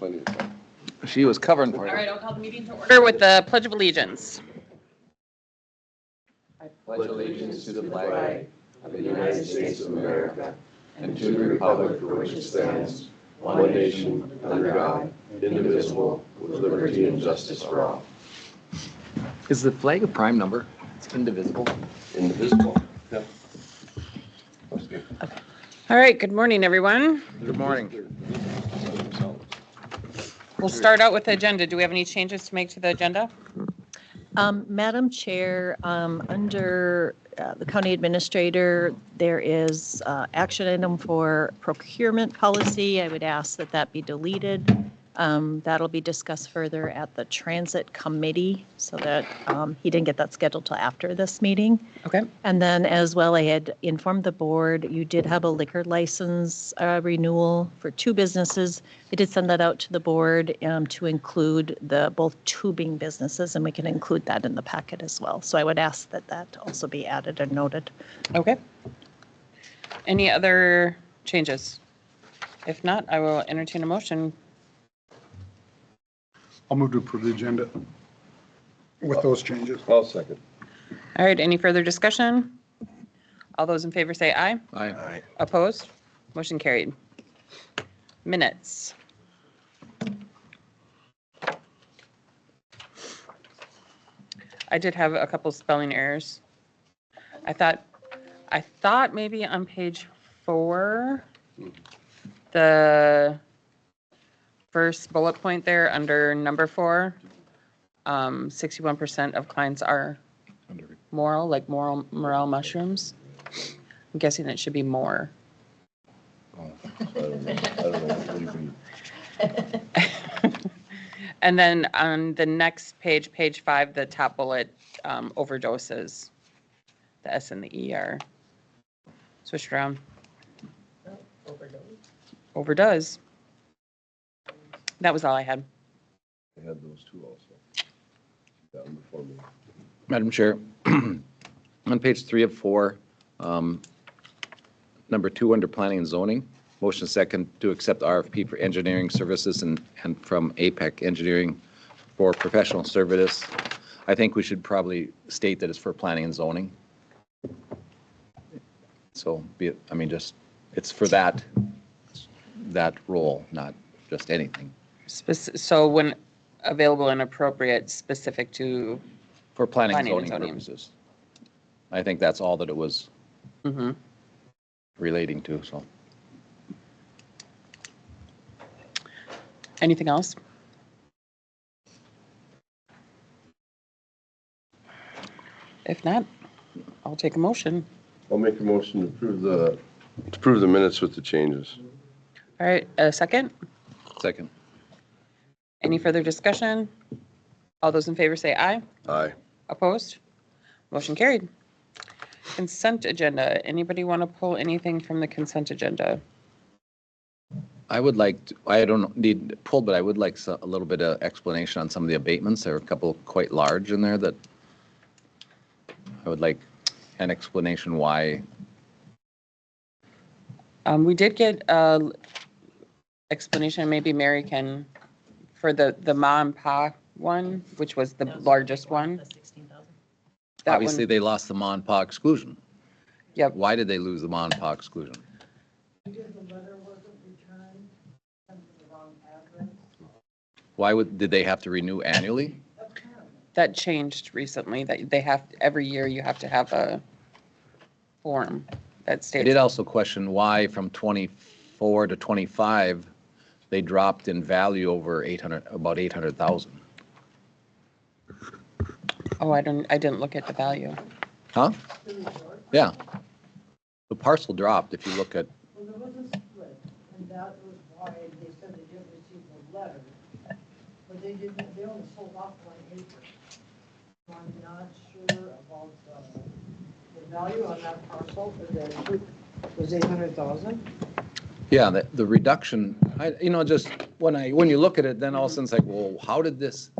plenty of time. She was covering for All you. right, I'll call the meeting to order with the Pledge of Allegiance. I pledge allegiance to the flag of the United States of America and to the republic for which it stands, one nation, under God, indivisible, with liberty and justice for all. Is the flag a prime number? It's indivisible. Indivisible. Yeah. Must be. All right, good morning, everyone. Good morning. We'll start out with the agenda. Do we have any changes to make to the agenda? Madam Chair, under the county administrator, there is action item for procurement policy. I would ask that that be deleted. That'll be discussed further at the transit committee, so that he didn't get that scheduled till after this meeting. Okay. And then as well, I had informed the board, you did have a liquor license renewal for 2 businesses. I did send that out to the board to include both tubing businesses, and we can include that in the packet as well. So I would ask that that also be added and noted. Okay. Any other changes? If not, I will entertain a motion. I'll move to approve the agenda with those changes. I'll second. All right, any further discussion? All those in favor say aye. Aye. Opposed? Motion carried. Minutes. I did have a couple spelling errors. I thought maybe on page 4, the first bullet point there under number 4, 61% of clients are moral, like morel mushrooms. I'm guessing it should be more. I don't know what you mean. And then on the next page, page 5, the top bullet, overdoses. The S and the E are switched around. Overdoes. That was all I had. I had those two also. Got them before me. Madam Chair, on page 3 of 4, number 2 under planning and zoning, motion second to accept RFP for engineering services and from APEC Engineering for professional services. I think we should probably state that it's for planning and zoning. So it's for that role, not just anything. So when available and appropriate, specific to, For planning and Planning and zoning zoning. purposes. I think that's all that it was mhm. relating to, so. Anything else? If not, I'll take a motion. I'll make a motion to approve the minutes with the changes. All right, a second. Second. Any further discussion? All those in favor say aye. Aye. Opposed? Motion carried. Consent agenda. Anybody want to pull anything from the consent agenda? I would like, I don't need pulled, but I would like a little bit of explanation on some of the abatements. There are a couple quite large in there that I would like an explanation why. We did get explanation, maybe Mary can, for the Ma and Pa one, which was the largest one. That Obviously, one, they lost the Ma and Pa exclusion. yep. Why did they lose the Ma and Pa exclusion? Because the letter wasn't returned, sent to the wrong address. Did they have to renew annually? That changed recently, that they have, every year you have to have a form that I states. did also question why from 24 to 25, they dropped in value over about 800,000. Oh, I didn't look at the value. Huh? Yeah. The parcel dropped if you look at, Well, there was a split, and that was why they said they didn't receive the letter. But they only sold off 1 acre. So I'm not sure about the value on that parcel, but that was 800,000. yeah, the reduction, just when you look at it, then all of a sudden it's like, well, how did this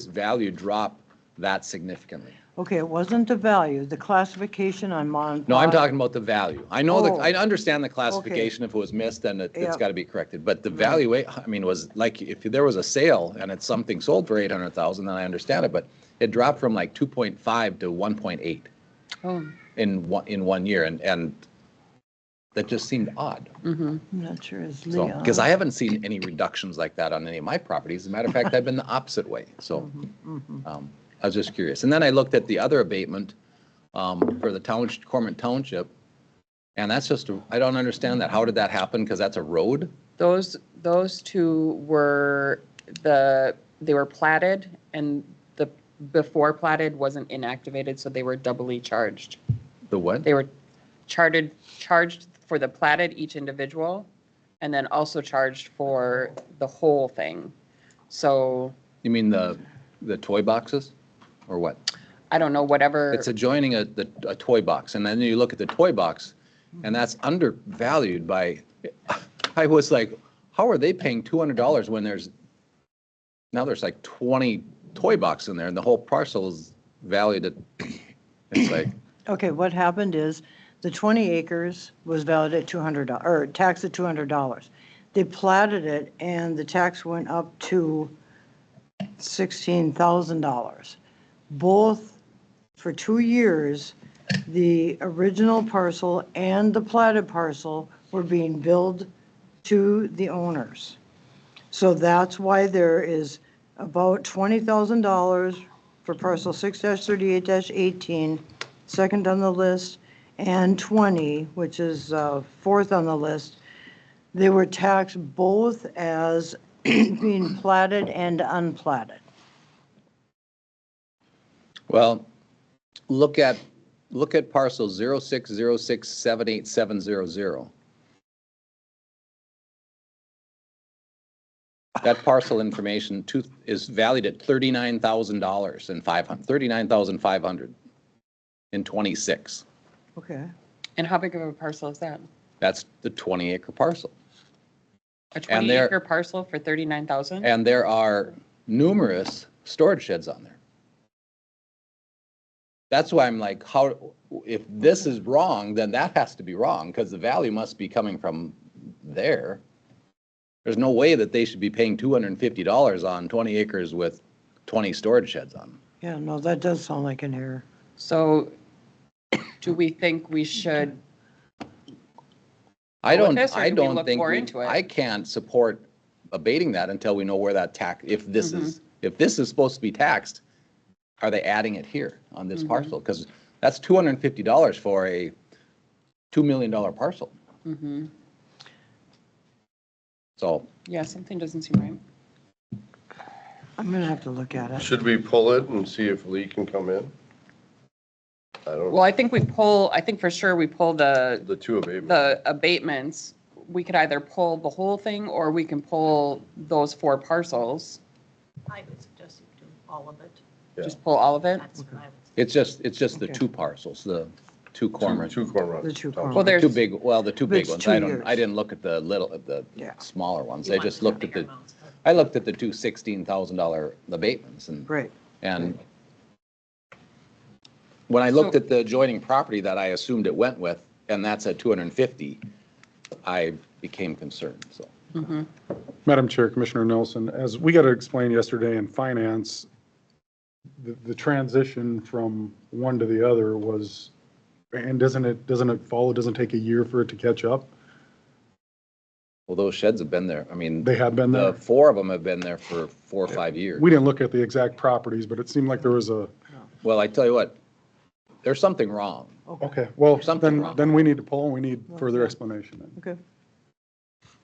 value drop that significantly? Okay, it wasn't the value, the classification on Monpont. No, I'm talking about the value. I know Oh, I understand the classification. If it was missed, then it's Yep. got to be corrected. But the value, I mean, was like, if there was a sale and it's something sold for 800,000, then I understand it. But it dropped from like 2.5 to 1.8 Oh, in 1 year. And that just seemed odd. I'm not sure it's So, Leon. because I haven't seen any reductions like that on any of my properties. As a matter of fact, I've been the opposite way. So I was just curious. And then I looked at the other abatement for the Cormorant Township. And that's just, I don't understand that. How did that happen? Because that's a road? those two were they were platted, and the before platted wasn't inactivated, so they were doubly charged. The what? They were charged for the platted each individual, and then also charged for the whole thing. So You mean the toy boxes or what? I don't know, whatever. It's adjoining a toy box. And then you look at the toy box and that's undervalued by, I was like, how are they paying $200 when now there's like 20 toy boxes in there and the whole parcel is valued at, it's like, Okay, what happened is the 20 acres was valued at $200, or taxed at $200. They platted it and the tax went up to $16,000. Both for 2 years, the original parcel and the platted parcel were being billed to the owners. So that's why there is about $20,000 for parcel 6-38-18, second on the list, and 20, which is fourth on the list. They were taxed both as being platted and unplatted. well, look at parcel 0606787000. That parcel information is valued at $39,000 and $39,500 in 26. Okay. And how big of a parcel is that? That's the 20-acre parcel. A And there- 20-acre parcel for 39,000? And there are numerous storage sheds on there. That's why I'm like, if this is wrong, then that has to be wrong, because the value must be coming from there. There's no way that they should be paying $250 on 20 acres with 20 storage sheds on them. Yeah, no, that does sound like an error. So do we think we should, I Go with don't, this, or I do we don't look think, more into it? I can't support abating that until we know where that if this is supposed to be taxed, are they adding it here on this parcel? Because that's $250 for a $2 million parcel. So, yeah, something doesn't seem right. I'm gonna have to look at it. Should we pull it and see if Lee can come in? I don't, Well, I think for sure we pull the two abatements. the abatements. We could either pull the whole thing, or we can pull those 4 parcels. I would suggest you do all of it. Yeah. Just pull all of it. That's what I would it's just the Okay. 2 parcels, the 2 cormorant. Two cormorants. The two Well, cormorants. there's, The big It's ones. 2 I years. didn't look at the Yeah. smaller ones. You I want just the looked at bigger the, amounts, but- I looked at the 2 $16,000 abatements Right. and when I looked So- at the adjoining property that I assumed it went with, and that's at 250, I became concerned, so. Madam Chair, Commissioner Nelson, as we got to explain yesterday in finance, the transition from one to the other was, and doesn't it follow, doesn't take a year for it to catch up? Well, those sheds have been there. I mean, They have been the there. 4 of them have been there for 4 or 5 years. We didn't look at the exact properties, but it seemed like there was a, Well, I tell you what, there's something wrong. okay, well, Something wrong. then we need to pull, and we need further explanation, then. Okay.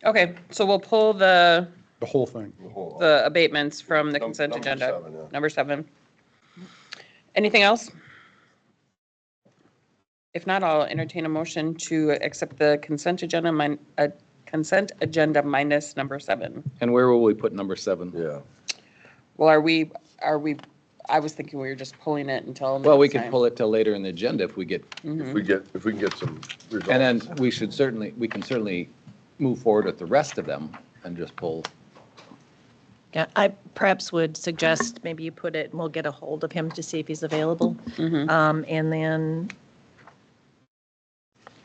okay, so we'll pull the The whole thing. abatements from the consent Number agenda. 7, yeah. Number 7. Anything else? If not, I'll entertain a motion to accept the consent agenda minus number 7. And where will we put number 7? Yeah. Well, are we, I was thinking we were just pulling it until Well, we next could time. pull it till later in the agenda if we get, If we can get some results. and then we can certainly move forward with the rest of them and just pull. Yeah, I perhaps would suggest maybe you put it, and we'll get a hold of him to see if he's available. And then,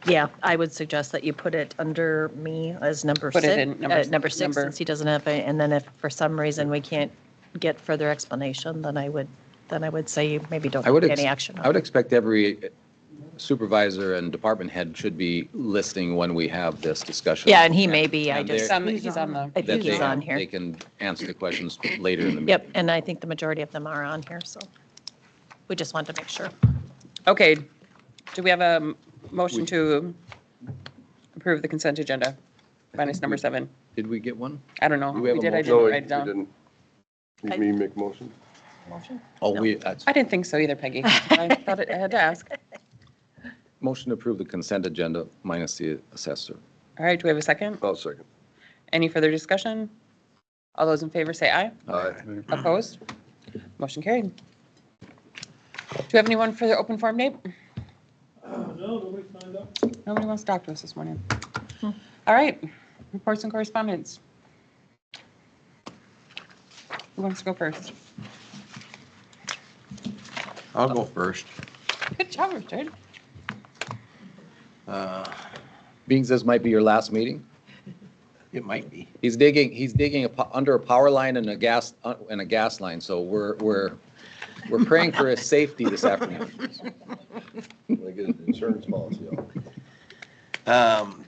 yeah, I would suggest that you put it under me as number Put it six, in number six, number- since he doesn't have, and then if for some reason we can't get further explanation, then I would say you maybe don't I would, take ex- any action. I would expect every supervisor and department head should be listing when we have this discussion. Yeah, and he may be, I And just, He's on the. I That think he's they, on here. they can answer the questions later in the meeting. Yep, and I think the majority of them are on here, so we just wanted to make sure. Okay, do we have a motion to approve the consent agenda minus number 7? Did we get one? I don't know. Do we have a did, I motion? didn't No, write it we down. didn't. You mean make motion? Oh, No. that's, I didn't think so either, Peggy. I thought I had to ask. motion to approve the consent agenda minus the assessor. All right, do we have a second? I'll second. Any further discussion? All those in favor say aye. Aye. Opposed? Motion carried. Do you have anyone for the open forum, Nate? No, nobody signed up. Nobody wants to talk to us this morning. All right, reports and correspondence. Who wants to go first? I'll go first. Good job, Richard. Being this might be your last meeting, It might be. he's digging under a power line and a gas line, so we're praying for his safety this afternoon. I get an insurance policy on.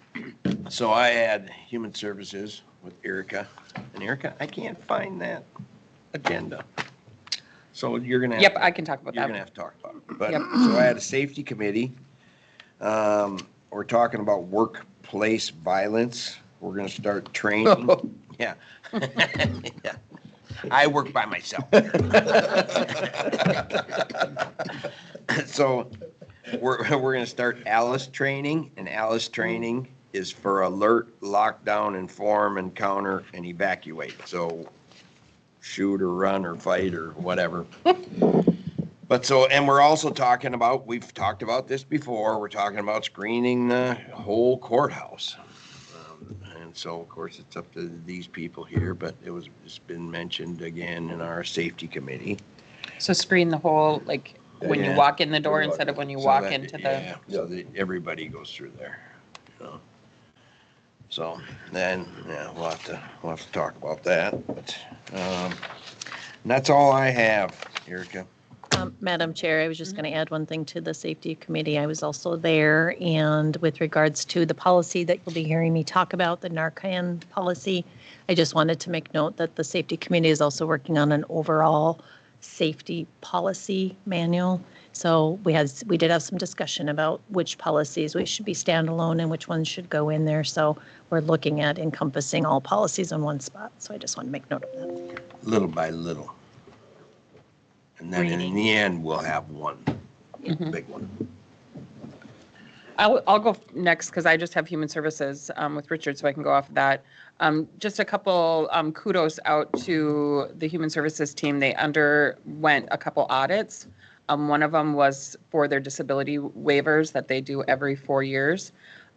So I had Human Services with Erica, and Erica, I can't find that agenda. So you're gonna have. Yep, I can talk about You're that. gonna have to talk about it. But, Yep. so I had a safety committee. We're talking about workplace violence. We're gonna start training. Yeah. Yeah. I work by myself. So we're gonna start Alice training, and Alice training is for alert, lockdown, inform, encounter, and evacuate. So shoot or run or fight or whatever. But so, and we're also talking about, we've talked about this before, we're talking about screening the whole courthouse. And so, of course, it's up to these people here, but it's been mentioned again in our safety committee. So screen the whole, like, when you Yeah. walk in the door instead of when you So walk that- into the, yeah, so that everybody goes through there, you know. So then, yeah, we'll have to talk about that, but, and that's all I have, Erica. Madam Chair, I was just going to add one thing to the safety committee. I was also there, and with regards to the policy that you'll be hearing me talk about, the Narcan policy, I just wanted to make note that the safety committee is also working on an overall safety policy manual. So we did have some discussion about which policies we should be standalone and which ones should go in there. So we're looking at encompassing all policies in one spot. So I just want to make note of that. Little by little. And then in the end, we'll have one big one. I'll go next because I just have human services with Richard, so I can go off of that. Just a couple kudos out to the human services team. They underwent a couple audits. One of them was for their disability waivers that they do every 4 years.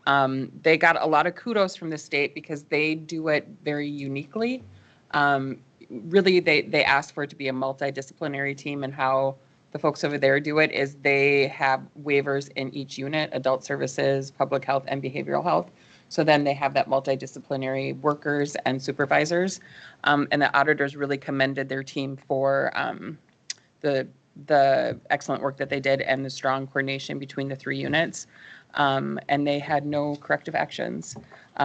They got a lot of kudos from the state because they do it very uniquely. Really, they asked for it to be a multidisciplinary team, and how the folks over there do it is they have waivers in each unit: adult services, public health, and behavioral health. So then they have that multidisciplinary workers and supervisors. And the auditors really commended their team for the excellent work that they did and the strong coordination between the 3 units. And they had no corrective actions.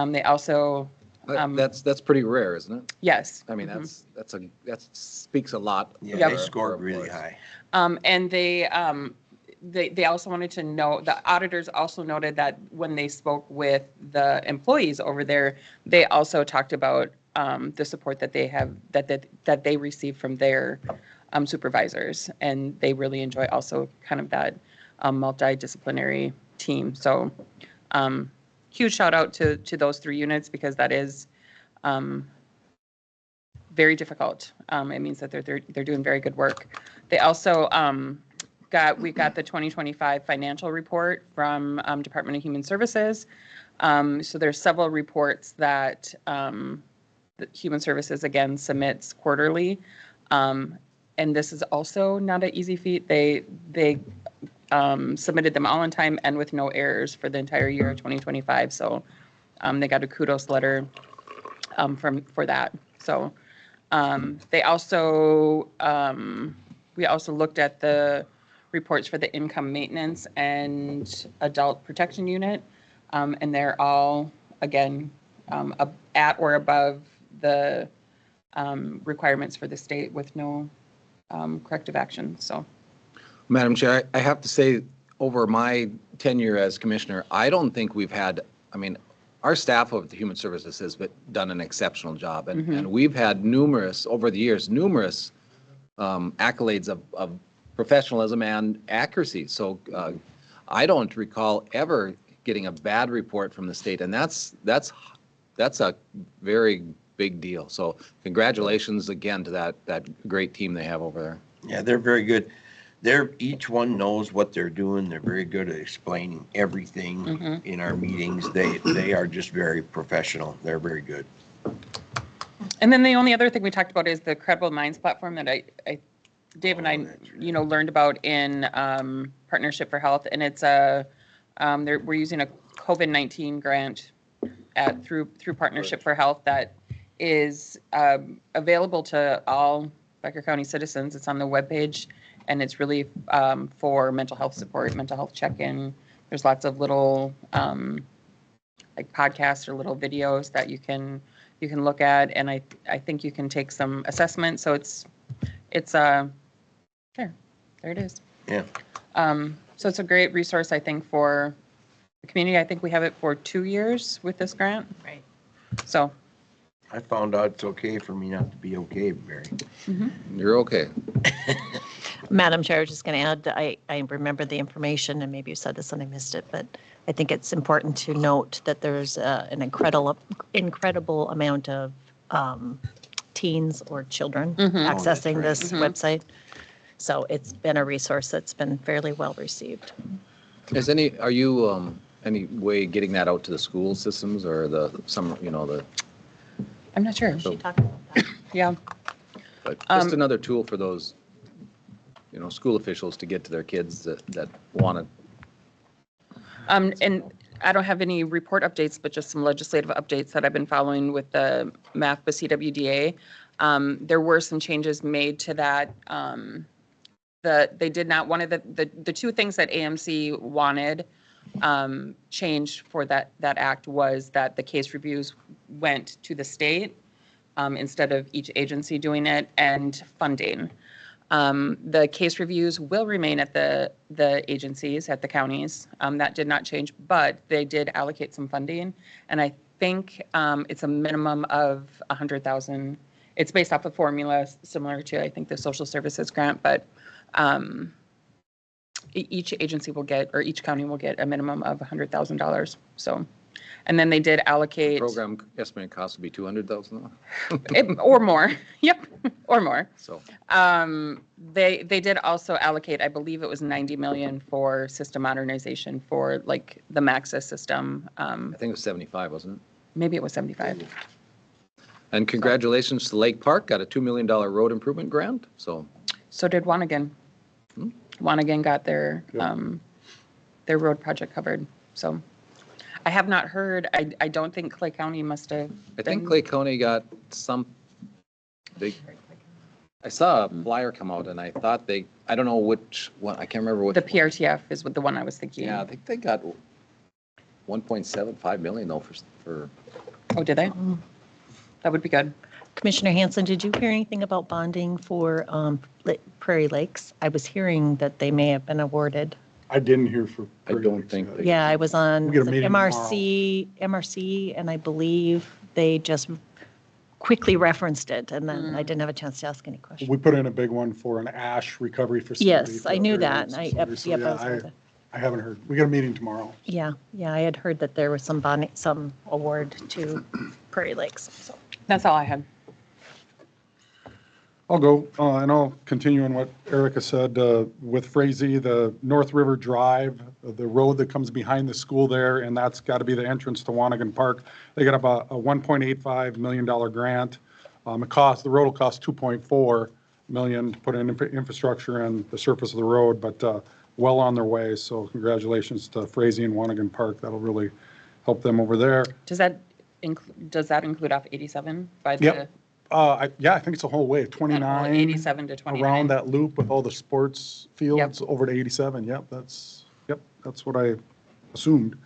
They also, That's pretty rare, isn't it? yes. I mean, that speaks a lot. Yeah, Yep. they scored really high. And they also wanted to know, the auditors also noted that when they spoke with the employees over there, they also talked about the support that they have, that they receive from their supervisors. And they really enjoy also kind of that multidisciplinary team. So huge shout out to those 3 units, because that is very difficult. It means that they're doing very good work. They also we got the 2025 financial report from Department of Human Services. So there's several reports that the Human Services, again, submits quarterly. And this is also not an easy feat. They submitted them all on time and with no errors for the entire year of 2025. So they got a kudos letter for that. So they also, we also looked at the reports for the income maintenance and adult protection unit. And they're all, again, at or above the requirements for the state with no corrective action. So. Madam Chair, I have to say, over my tenure as commissioner, I don't think we've had, I mean, our staff of the Human Services has done an exceptional job. And we've had over the years, numerous accolades of professionalism and accuracy. So I don't recall ever getting a bad report from the state. And that's a very big deal. So congratulations again to that great team they have over there. Yeah, they're very good. Each one knows what they're doing. They're very good at explaining everything in our meetings. They are just very professional. They're very good. And then the only other thing we talked about is the Credible Minds platform that Dave and I, learned about in Partnership for Health. And it's we're using a COVID-19 grant through Partnership for Health that is available to all Becker County citizens. It's on the webpage. And it's really for mental health support, mental health check-in. There's lots of little like podcasts or little videos that you can look at, and I think you can take some assessments. So it's there it is. Yeah. So it's a great resource, I think, for the community. I think we have it for 2 years with this grant. Right. So. I found out it's okay for me not to be okay, Mary. You're okay. Madam Chair, I was just going to add, I remember the information, and maybe you said this and I missed it, but I think it's important to note that there's an incredible amount of teens or children accessing this website. So it's been a resource that's been fairly well received. Are you any way getting that out to the school systems or I'm not sure. She talked about that. Yeah. but just another tool for those, school officials to get to their kids that want to. And I don't have any report updates, but just some legislative updates that I've been following with the MAFBA CWDA. There were some changes made to that. They did not, one of the two things that AMC wanted changed for that act was that the case reviews went to the state instead of each agency doing it, and funding. The case reviews will remain at the agencies, at the counties. That did not change, but they did allocate some funding. And I think it's a minimum of $100,000. It's based off a formula similar to, I think, the social services grant, but each agency will get, or each county will get a minimum of $100,000. So, and then they did allocate. Program estimated cost would be $200,000. Or more. Yep, or more. So they did also allocate, I believe it was 90 million for system modernization for like the Maxis system. I think it was 75, wasn't it? Maybe it was 75. And congratulations to Lake Park, got a $2 million road improvement grant. So did Wanagan. Wanagan got their road project covered. So I have not heard. I don't think Clay County must have. I think Clay County got some big. I saw a flyer come out, and I thought I don't know which one. I can't remember what. The PRTF is the one I was thinking. Yeah, I think they got 1.75 million though for. Oh, did they? That would be good. Commissioner Hanson, did you hear anything about bonding for Prairie Lakes? I was hearing that they may have been awarded. I didn't hear for. I don't think they. Yeah, I was on We get a meeting MRC, and I believe they just quickly referenced it, and then I didn't have a chance to ask any questions. We put in a big one for an ash recovery facility. Yes, for I knew Prairie that. Lakes I facility. was So, with it. I haven't heard. We got a meeting tomorrow. Yeah, I had heard that there was some bonding, some award to Prairie Lakes. So That's all I had. I'll go, and I'll continue on what Erica said with Frazee, the North River Drive, the road that comes behind the school there, and that's got to be the entrance to Wanigan Park. They got about a $1.85 million grant. The road will cost 2.4 million to put in infrastructure and the surface of the road, but well on their way. So congratulations to Frazee and Wanigan Park. That'll really help them over there. Does that include off 87 by the? Yep. Yeah, I think it's a whole way, 29. 87 to 29. Around that loop with all the sports fields Yep. over to 87. Yep, that's what I assumed.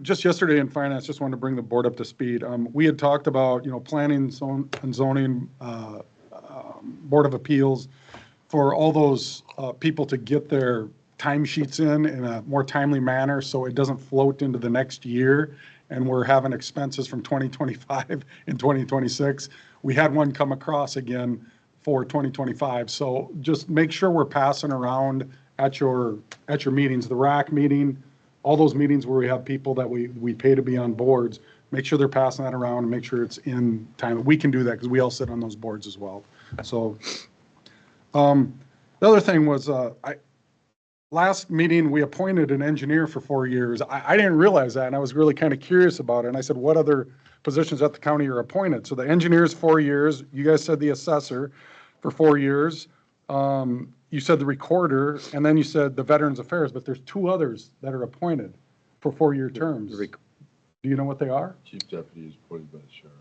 Just yesterday in finance, just wanted to bring the board up to speed. We had talked about, planning and zoning, Board of Appeals for all those people to get their timesheets in a more timely manner so it doesn't float into the next year. And we're having expenses from 2025 and 2026. We had one come across again for 2025. So just make sure we're passing around at your meetings, the RAC meeting, all those meetings where we have people that we pay to be on boards, make sure they're passing that around and make sure it's in time. We can do that because we all sit on those boards as well. So the other thing was last meeting, we appointed an engineer for 4 years. I didn't realize that, and I was really kind of curious about it. And I said, what other positions at the county are appointed? So the engineer's 4 years. You guys said the assessor for 4 years. You said the recorder, and then you said the Veterans Affairs, but there's 2 others that are appointed for 4-year terms. Do you know what they are? Chief deputy is appointed by the sheriff.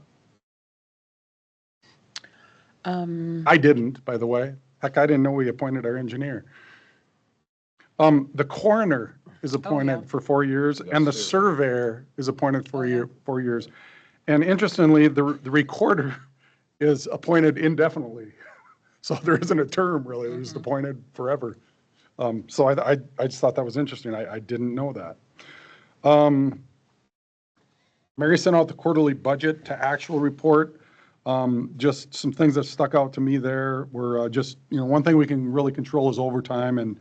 I didn't, by the way. Heck, I didn't know we appointed our engineer. The coroner is appointed for 4 years, and the surveyor is appointed for 4 years. And interestingly, the recorder is appointed indefinitely. So there isn't a term really, it's just appointed forever. So I just thought that was interesting. I didn't know that. Mary sent out the quarterly budget to actual report. Just some things that stuck out to me there were just, one thing we can really control is overtime, and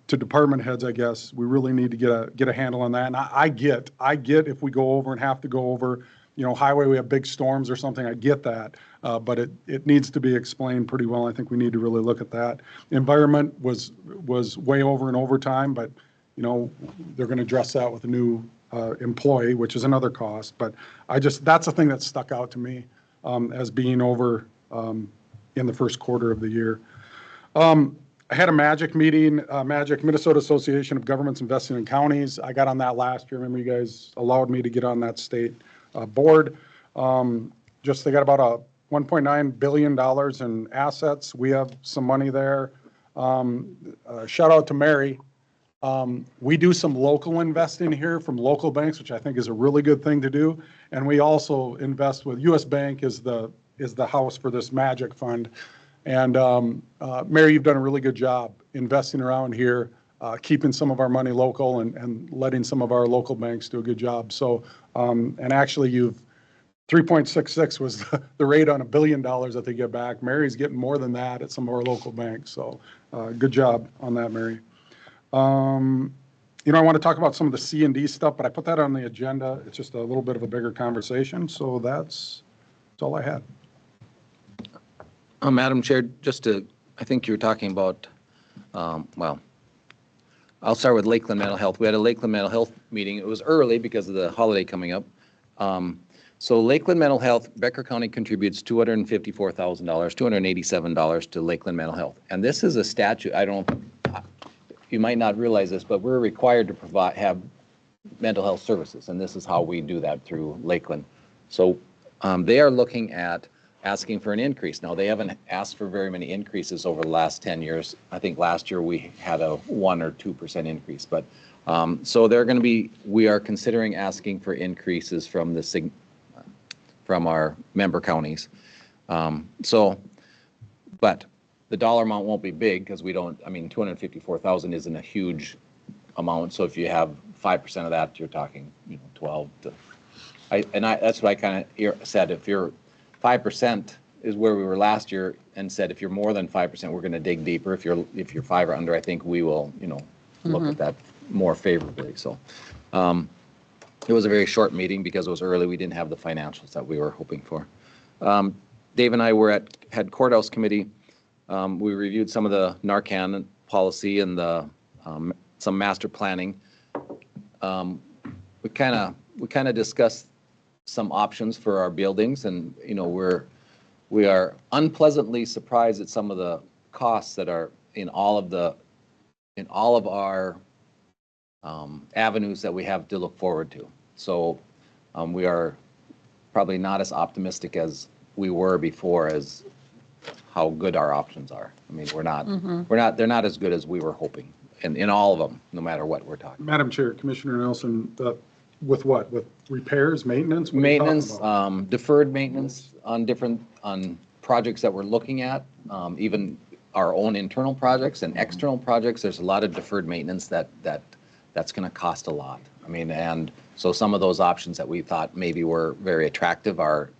to department heads, I guess, we really need to get a handle on that. And I get if we go over and have to go over, highway, we have big storms or something, I get that. But it needs to be explained pretty well. I think we need to really look at that. Environment was way over in overtime, but, they're going to address that with a new employee, which is another cost. But that's the thing that stuck out to me as being over in the first quarter of the year. I had a MAGIC meeting, MAGIC, Minnesota Association of Governments Investing in Counties. I got on that last year. Remember, you guys allowed me to get on that state board. They got about a $1.9 billion in assets. We have some money there. Shout out to Mary. We do some local investing here from local banks, which I think is a really good thing to do. And we also invest with U.S. Bank is the house for this MAGIC fund. And Mary, you've done a really good job investing around here, keeping some of our money local and letting some of our local banks do a good job. So, and actually 3.66 was the rate on $1 billion that they get back. Mary's getting more than that at some of our local banks. So good job on that, Mary. I want to talk about some of the C&D stuff, but I put that on the agenda. It's just a little bit of a bigger conversation. So that's all I had. Madam Chair, I think you were talking about, I'll start with Lakeland Mental Health. We had a Lakeland Mental Health meeting. It was early because of the holiday coming up. So Lakeland Mental Health, Becker County contributes $254,000, $287 to Lakeland Mental Health. And this is a statute, you might not realize this, but we're required to have mental health services. And this is how we do that through Lakeland. So they are looking at asking for an increase. Now, they haven't asked for very many increases over the last 10 years. I think last year we had a 1 or 2% increase. But so we are considering asking for increases from our member counties. But the dollar amount won't be big because $254,000 isn't a huge amount. So if you have 5% of that, you're talking, 12 to, that's what I kind of said. If you're 5% is where we were last year, and said if you're more than 5%, we're going to dig deeper. If you're 5 or under, I think we will, look at that more favorably. So it was a very short meeting because it was early. We didn't have the financials that we were hoping for. Dave and I had courthouse committee. We reviewed some of the Narcan policy and some master planning. We kind of discussed some options for our buildings, and we are unpleasantly surprised at some of the costs that are in all of our avenues that we have to look forward to. So we are probably not as optimistic as we were before as how good our options are. I mean, they're not as good as we were hoping in all of them, no matter what we're talking. Madam Chair, Commissioner Nelson, with what? With repairs, maintenance? What are you talking Maintenance, about? deferred maintenance on projects that we're looking at, even our own internal projects and external projects. There's a lot of deferred maintenance that's going to cost a lot. I mean, and so some of those options that we thought maybe were very attractive are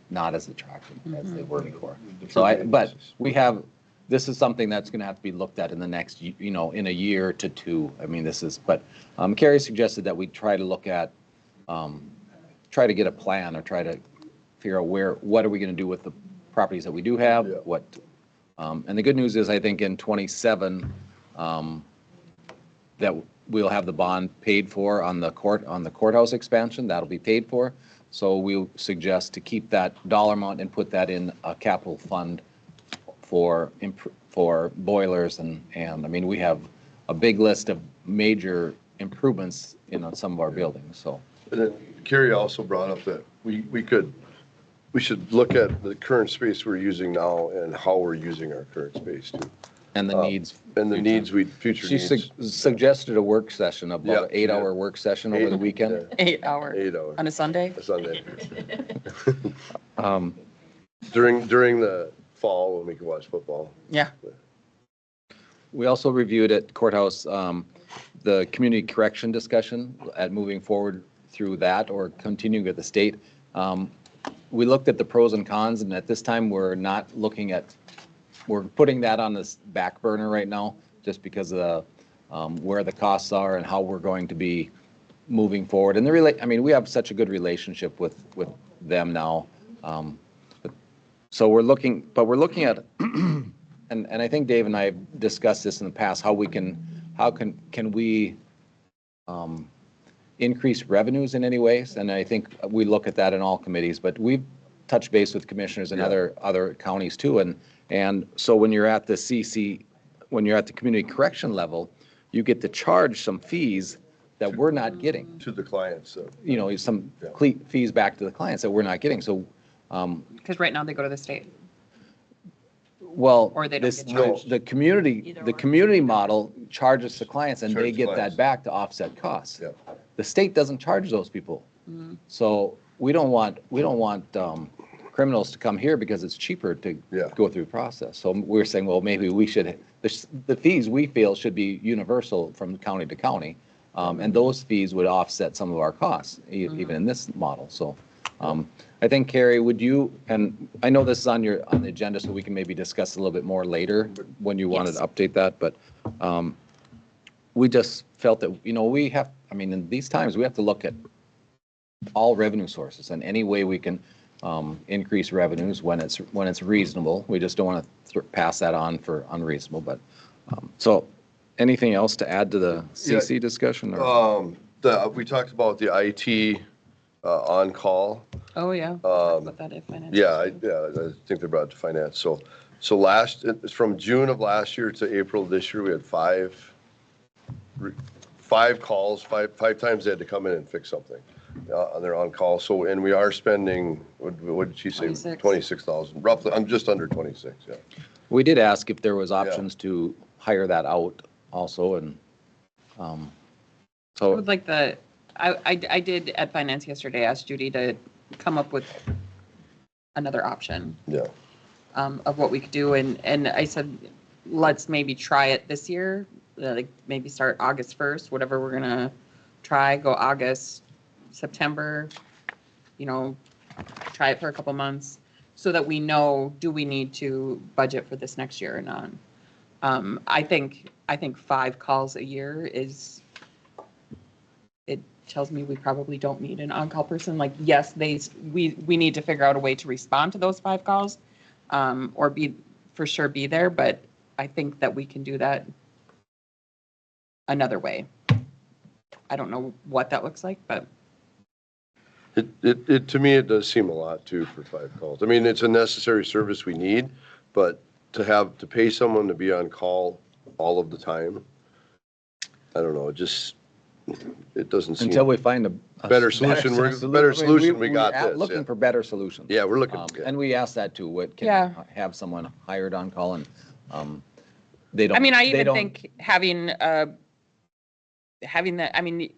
not as attractive as they were before. But this is something that's going to have to be looked at in the next, in a year to two. I mean, but Carrie suggested that we try to look at, try to get a plan or try to figure out what are we going to do with the properties that we do have, and the good news is I think in 27, that we'll have the bond paid for on the courthouse expansion. That'll be paid for. So we'll suggest to keep that dollar amount and put that in a capital fund for boilers and I mean, we have a big list of major improvements in some of our buildings, so. And then Carrie also brought up that we should look at the current space we're using now and how we're using our current space too. And the needs. And the future She needs. suggested a work session, about Yeah, an 8-hour work session over the weekend. 8 hours 8 hours. on a Sunday? A Sunday. Um, During the fall when we can watch football. Yeah. We also reviewed at courthouse the community correction discussion at moving forward through that or continuing with the state. We looked at the pros and cons, and at this time we're putting that on this back burner right now, just because of where the costs are and how we're going to be moving forward. And I mean, we have such a good relationship with them now. So we're looking at, and I think Dave and I have discussed this in the past, how can we increase revenues in any ways? And I think we look at that in all committees, but we've touched base with commissioners in other counties too. And so when you're at the when you're at the community correction level, you get to charge some fees that we're not getting. To the clients. Some fees back to the clients that we're not getting. So, Because right now they go to the state. well, Or they don't get charged. the community model charges the clients and they Charge get clients. that back to offset costs. Yeah. The state doesn't charge those people. So we don't want criminals to come here because it's cheaper to go through the process. So we're saying, well, maybe we should, the fees we feel should be universal from county to county. And those fees would offset some of our costs, even in this model. So I think, Carrie, would you, and I know this is on the agenda, so we can maybe discuss a little bit more later when you wanted to update that, but we just felt that, we have, I mean, in these times, we have to look at all revenue sources and any way we can increase revenues when it's reasonable. We just don't want to pass that on for unreasonable, but, so anything else to add to the CC discussion? Or? We talked about the IT on-call. Oh, yeah. About that, finance. Yeah, I think they brought it to finance. So from June of last year to April of this year, we had five calls, five times they had to come in and fix something on their on-call. So, and we are spending, what did she say? 26,000, roughly. I'm just under 26, yeah. We did ask if there was options to hire that out also, and I so. would like I did at finance yesterday ask Judy to come up with another option. Yeah. Of what we could do. And I said, let's maybe try it this year, like maybe start August 1st, whatever we're going to try, go August, September, try it for a couple months so that we know, do we need to budget for this next year or not? I think 5 calls a year tells me we probably don't need an on-call person. Like, yes, we need to figure out a way to respond to those 5 calls, or for sure be there, but I think that we can do that another way. I don't know what that looks like, but To me, it does seem a lot too for 5 calls. I mean, it's a necessary service we need, but to pay someone to be on call all of the time, I don't know, it doesn't seem. Until we find a Better solution, better solution, we got this. Looking Yeah. for better solutions. Yeah, we're looking. Yeah. And we asked that too, Yeah. have someone hired on call and, they don't. I mean, I they even don't- think having that, I mean,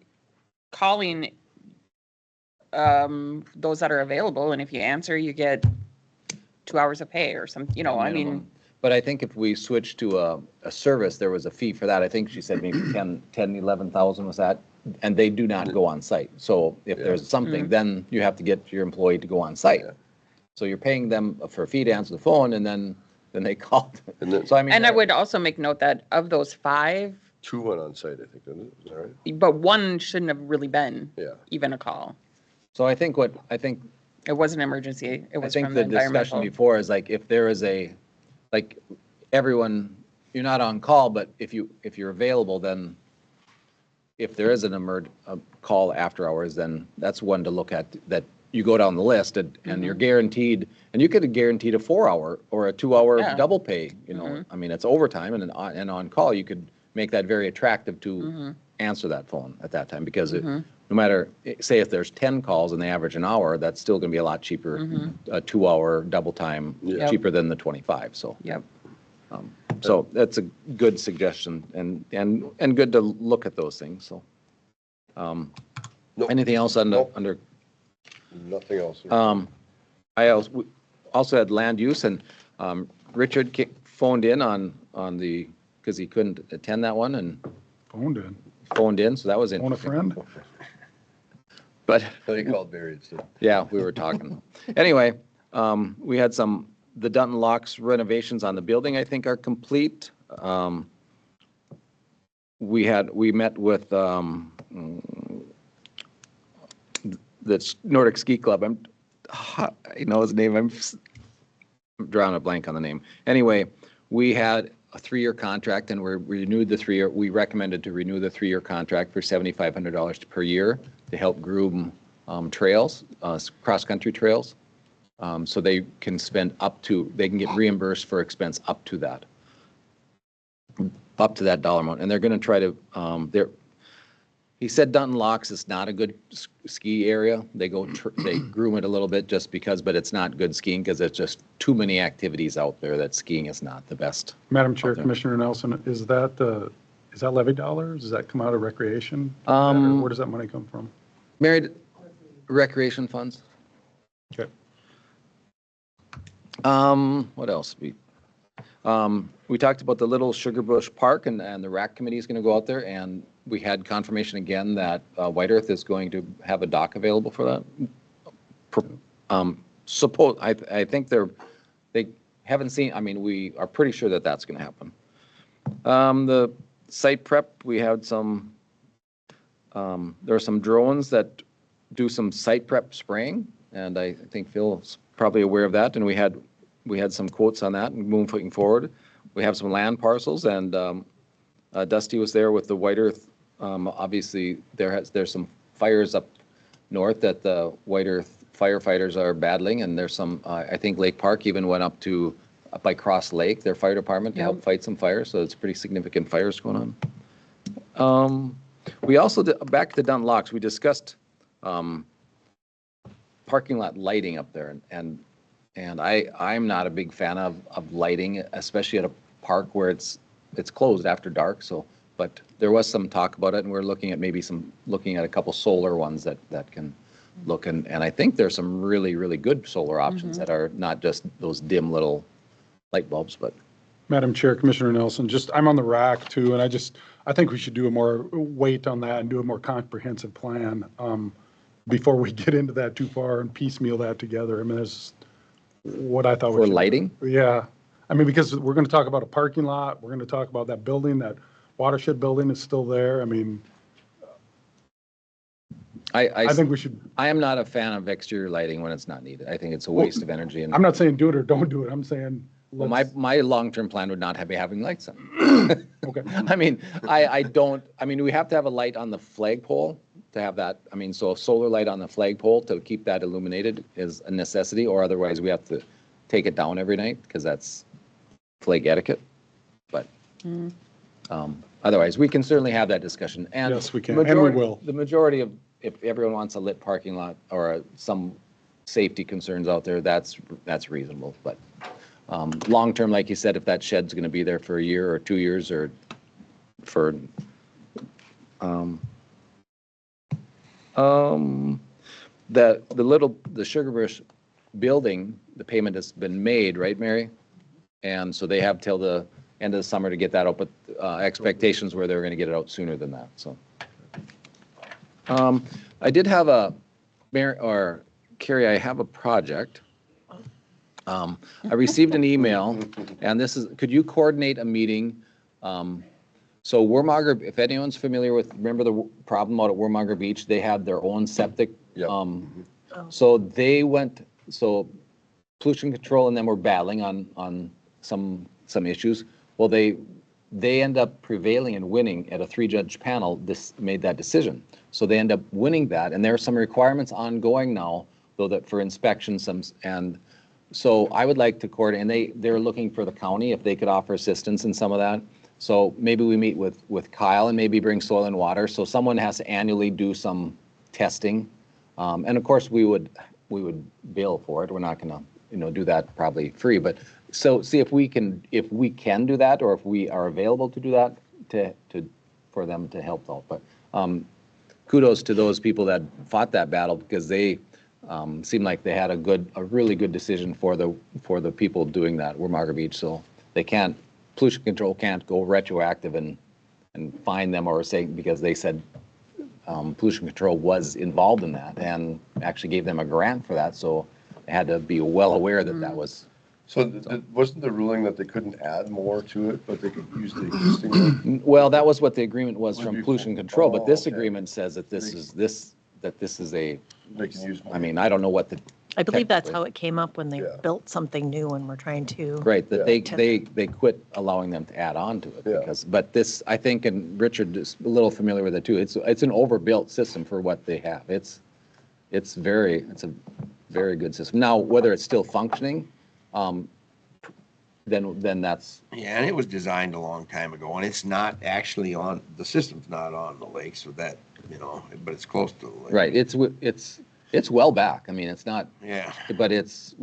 calling those that are available, and if you answer, you get 2 hours of pay or something, you know, I mean, minimum. But I think if we switch to a service, there was a fee for that. I think she said maybe 10, 11,000 was that, and they do not go on site. So if there's something, then you have to get your employee to go on site. Yeah. So you're paying them for a fee to answer the phone, and then they call. And then So I mean. and I would also make note that of those 5, 2 went on site, I think, didn't it? Is that right? but 1 shouldn't have really been Yeah. even a call. So I think It was an emergency. It I was think from the the discussion environmental. before is like, if there is like, everyone, you're not on call, but if you're available, then if there is a call after hours, then that's one to look at, that you go down the list and you're guaranteed, and you could have guaranteed a 4-hour or a 2-hour Yeah. double pay, you know, I mean, it's overtime and on call, you could make that very attractive to answer that phone at that time, because no matter, say if there's 10 calls and they average an hour, that's still going to be a lot cheaper, a 2-hour double time, Yeah. cheaper than the 25, so. Yep. So that's a good suggestion and good to look at those things, so. Nope. Anything else Nope. under, Nothing else. we also had land use, and Richard phoned in on the, because he couldn't attend that one, and phoned in, so that was Phone a interesting. friend? But, He called Barry instead. yeah, we were talking. Anyway, we had the Dutton Locks renovations on the building, I think, are complete. We met with the Nordic Ski Club. I know his name. I'm drawing a blank on the name. Anyway, we had a 3-year contract, and we renewed the 3-year. We recommended to renew the 3-year contract for $7,500 per year to help groom trails, cross-country trails. So they can they can get reimbursed for expense up to that dollar amount. And they're going to try to, he said Dutton Locks is not a good ski area. They groom it a little bit just because, but it's not good skiing because there's just too many activities out there that skiing is not the best. Madam Chair, Okay. Commissioner Nelson, is that levy dollars? Does that come out of recreation? Um, Where does that money come from? Married recreation funds. Okay. What else? We talked about the Little Sugar Bush Park, and the RAC committee is going to go out there, and we had confirmation again that White Earth is going to have a dock available for that. I think they haven't seen, I mean, we are pretty sure that that's going to happen. The site prep, we had there are some drones that do some site prep spraying, and I think Phil's probably aware of that, and we had some quotes on that and moving forward. We have some land parcels, and Dusty was there with the White Earth. Obviously, there's some fires up north that the White Earth firefighters are battling, and there's some, I think Lake Park even went up by Cross Lake, their fire department, to help fight some fires, so it's pretty significant fires going on. We also, back to Dutton Locks, we discussed parking lot lighting up there, and I'm not a big fan of lighting, especially at a park where it's closed after dark. So, but there was some talk about it, and we're looking at looking at a couple solar ones that can look, and I think there's some really, really good solar options that are not just those dim little light bulbs, but. Madam Chair, Commissioner Nelson, I'm on the RAC too, and I think we should do a more weight on that and do a more comprehensive plan before we get into that too far and piecemeal that together. I mean, that's what I thought. For lighting? Yeah. I mean, because we're going to talk about a parking lot, we're going to talk about that building, that watershed building is still there. I mean, I think we should, I am not a fan of exterior lighting when it's not needed. I think it's a waste of energy. And I'm not saying do it or don't do it. I'm saying, well, let's, my long-term plan would not be having lights on. okay. I mean, I mean, we have to have a light on the flagpole to have that. I mean, so a solar light on the flagpole to keep that illuminated is a necessity, or otherwise we have to take it down every night because that's flag etiquette. But otherwise, we can certainly have that discussion. And Yes, we can, and we will. The majority of, if everyone wants a lit parking lot or some safety concerns out there, that's reasonable. But long-term, like you said, if that shed's going to be there for a year or 2 years or for, the Sugar Bush building, the payment has been made, right, Mary? And so they have till the end of the summer to get that out, but expectations were they were going to get it out sooner than that, so. I did have Carrie, I have a project. I received an email, and this is, could you coordinate a meeting? So Wormager, if anyone's familiar with, remember the problem out at Wormager Beach, they had their own septic. So they went, so pollution control and them were battling on some issues. Well, they end up prevailing and winning at a 3-judge panel. This made that decision. So they end up winning that, and there are some requirements ongoing now, though, that for inspections, and so I would like to coordinate, and they're looking for the county if they could offer assistance in some of that. So maybe we meet with Kyle and maybe bring soil and water. So someone has to annually do some testing, and of course we would bill for it. We're not going to do that probably free, but so see if we can do that, or if we are available to do that for them to help out. But kudos to those people that fought that battle, because they seemed like they had a really good decision for the people doing that. We're Margaret Beach, so they can't, pollution control can't go retroactive and fine them or say, because they said pollution control was involved in that and actually gave them a grant for that, so they had to be well aware that that was. So wasn't the ruling that they couldn't add more to it, but they could use the existing one? Well, that was what the agreement was from pollution control, but this okay. agreement says that this is a, They can use more. I mean, I don't know what the. I believe that's technically- how it came up when they Yeah. built something new and we're trying to. Right, that Yeah. they quit allowing them to add on to it Yeah. because, but this, I think, and Richard is a little familiar with it too, it's an overbuilt system for what they have. It's a very good system. Now, whether it's still functioning, then that's, Yeah, and it was designed a long time ago, and it's not actually on, the system's not on the lake, so that, but it's close to the lake. right, it's well back. I mean, it's not, Yeah, but it's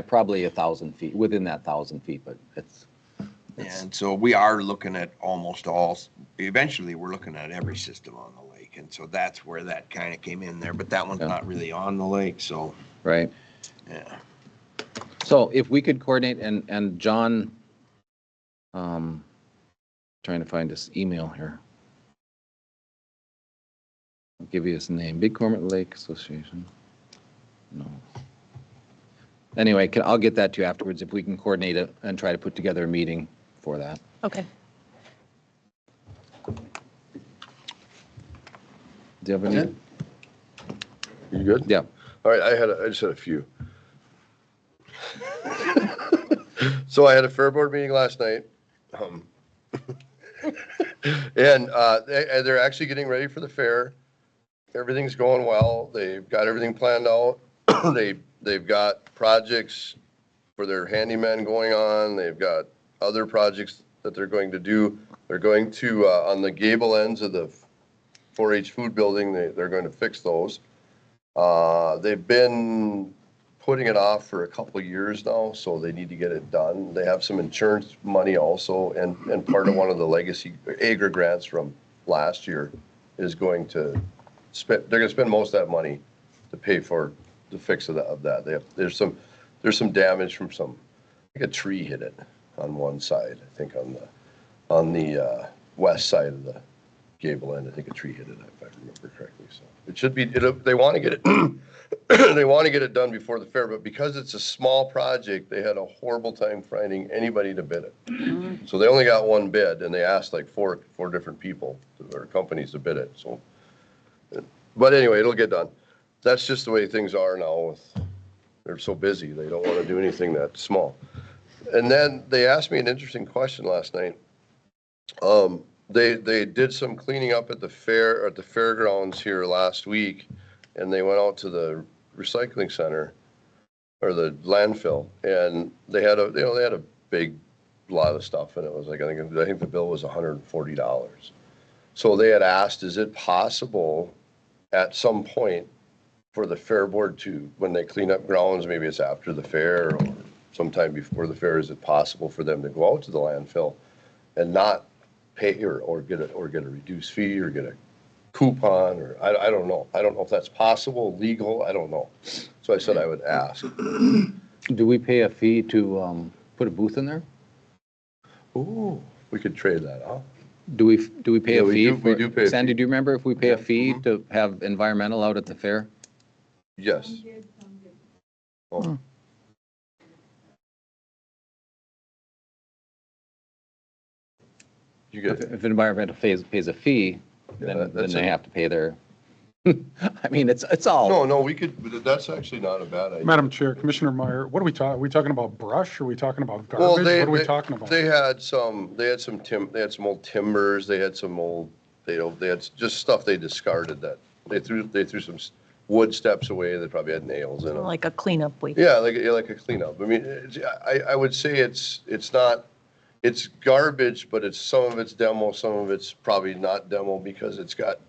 probably 1,000 feet, within that 1,000 feet, but it's, and so we are looking at almost all, eventually, we're looking at every system on the lake, and so that's where that kind of came in there, but that one's Yeah. not really on the lake, so, right. yeah. So if we could coordinate, and John, trying to find his email here. I'll give you his name, Big Cormorant Lake Association. No. Anyway, I'll get that to you afterwards if we can coordinate it and try to put together a meeting for that. Okay. Do you have any? You good? Yeah. All right, I just had a few. So I had a fair board meeting last night. And they're actually getting ready for the fair. Everything's going well. They've got everything planned out. They've got projects for their handyman going on. They've got other projects that they're going to do. They're going to, on the gable ends of the 4-H food building, they're going to fix those. They've been putting it off for a couple of years now, so they need to get it done. They have some insurance money also, and part of one of the legacy AGRA grants from last year is going to spend, they're gonna spend most of that money to pay for the fix of that. There's some damage from I think a tree hit it on one side, I think on the west side of the gable end. I think a tree hit it, if I remember correctly. So it should be, they want to get it, they want to get it done before the fair, but because it's a small project, they had a horrible time finding anybody to bid it. So they only got one bid, and they asked like four different people or companies to bid it. So But anyway, it'll get done. That's just the way things are now they're so busy. They don't want to do anything that's small. And then they asked me an interesting question last night. They did some cleaning up at the fairgrounds here last week, and they went out to the recycling center or the landfill, and they had a big lot of stuff, and it was like, I think the bill was $140. So they had asked, is it possible at some point for the fair board to, when they clean up grounds, maybe it's after the fair or sometime before the fair, is it possible for them to go out to the landfill and not pay or get a reduced fee or get a coupon, or I don't know. I don't know if that's possible, legal, I don't know. So I said I would ask. Do we pay a fee to put a booth in there? Ooh, we could trade that, huh? Do we pay Yeah, a we fee? do pay a fee. Sandy, do you remember if we pay a Yeah. fee to have environmental out at the fair? Yes. Oh. You get, If environmental pays a fee, then that's they a- have to pay their, I mean, it's all. no, we could, that's actually not a bad idea. Madam Chair, Commissioner Meyer, what are we talking, are we talking about brush? Are we talking about Well, garbage? What are we talking about? They had some old timbers, they had some old, they had just stuff they discarded that, they threw some wood steps away that probably had nails in them. Like a cleanup week. Yeah, like a cleanup. I mean, I would say it's not, it's garbage, but some of it's demo, some of it's probably not demo because it's got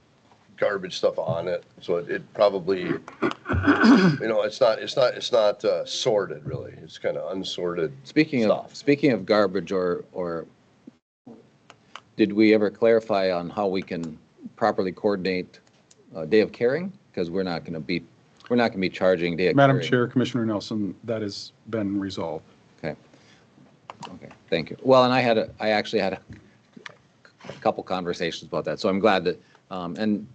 garbage stuff on it. So it probably, it's not sorted really. It's kind of unsorted Speaking stuff. of garbage or did we ever clarify on how we can properly coordinate day of caring? Because we're not going to be charging day of caring. Madam Chair, Commissioner Nelson, that has been resolved. Okay. Okay, thank you. Well, and I actually had a couple conversations about that, so I'm glad that, and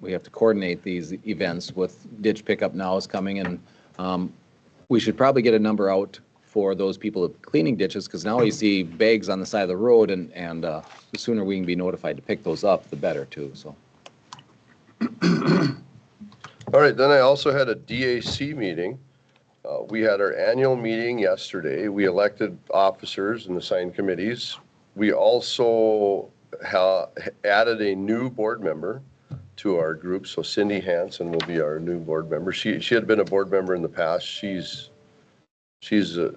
we have to coordinate these events with ditch pickup now is coming, and we should probably get a number out for those people cleaning ditches, because now you see bags on the side of the road, and the sooner we can be notified to pick those up, the better too, so. All right, then I also had a DAC meeting. We had our annual meeting yesterday. We elected officers and assigned committees. We also added a new board member to our group. So Cindy Hansen will be our new board member. She had been a board member in the past. She has the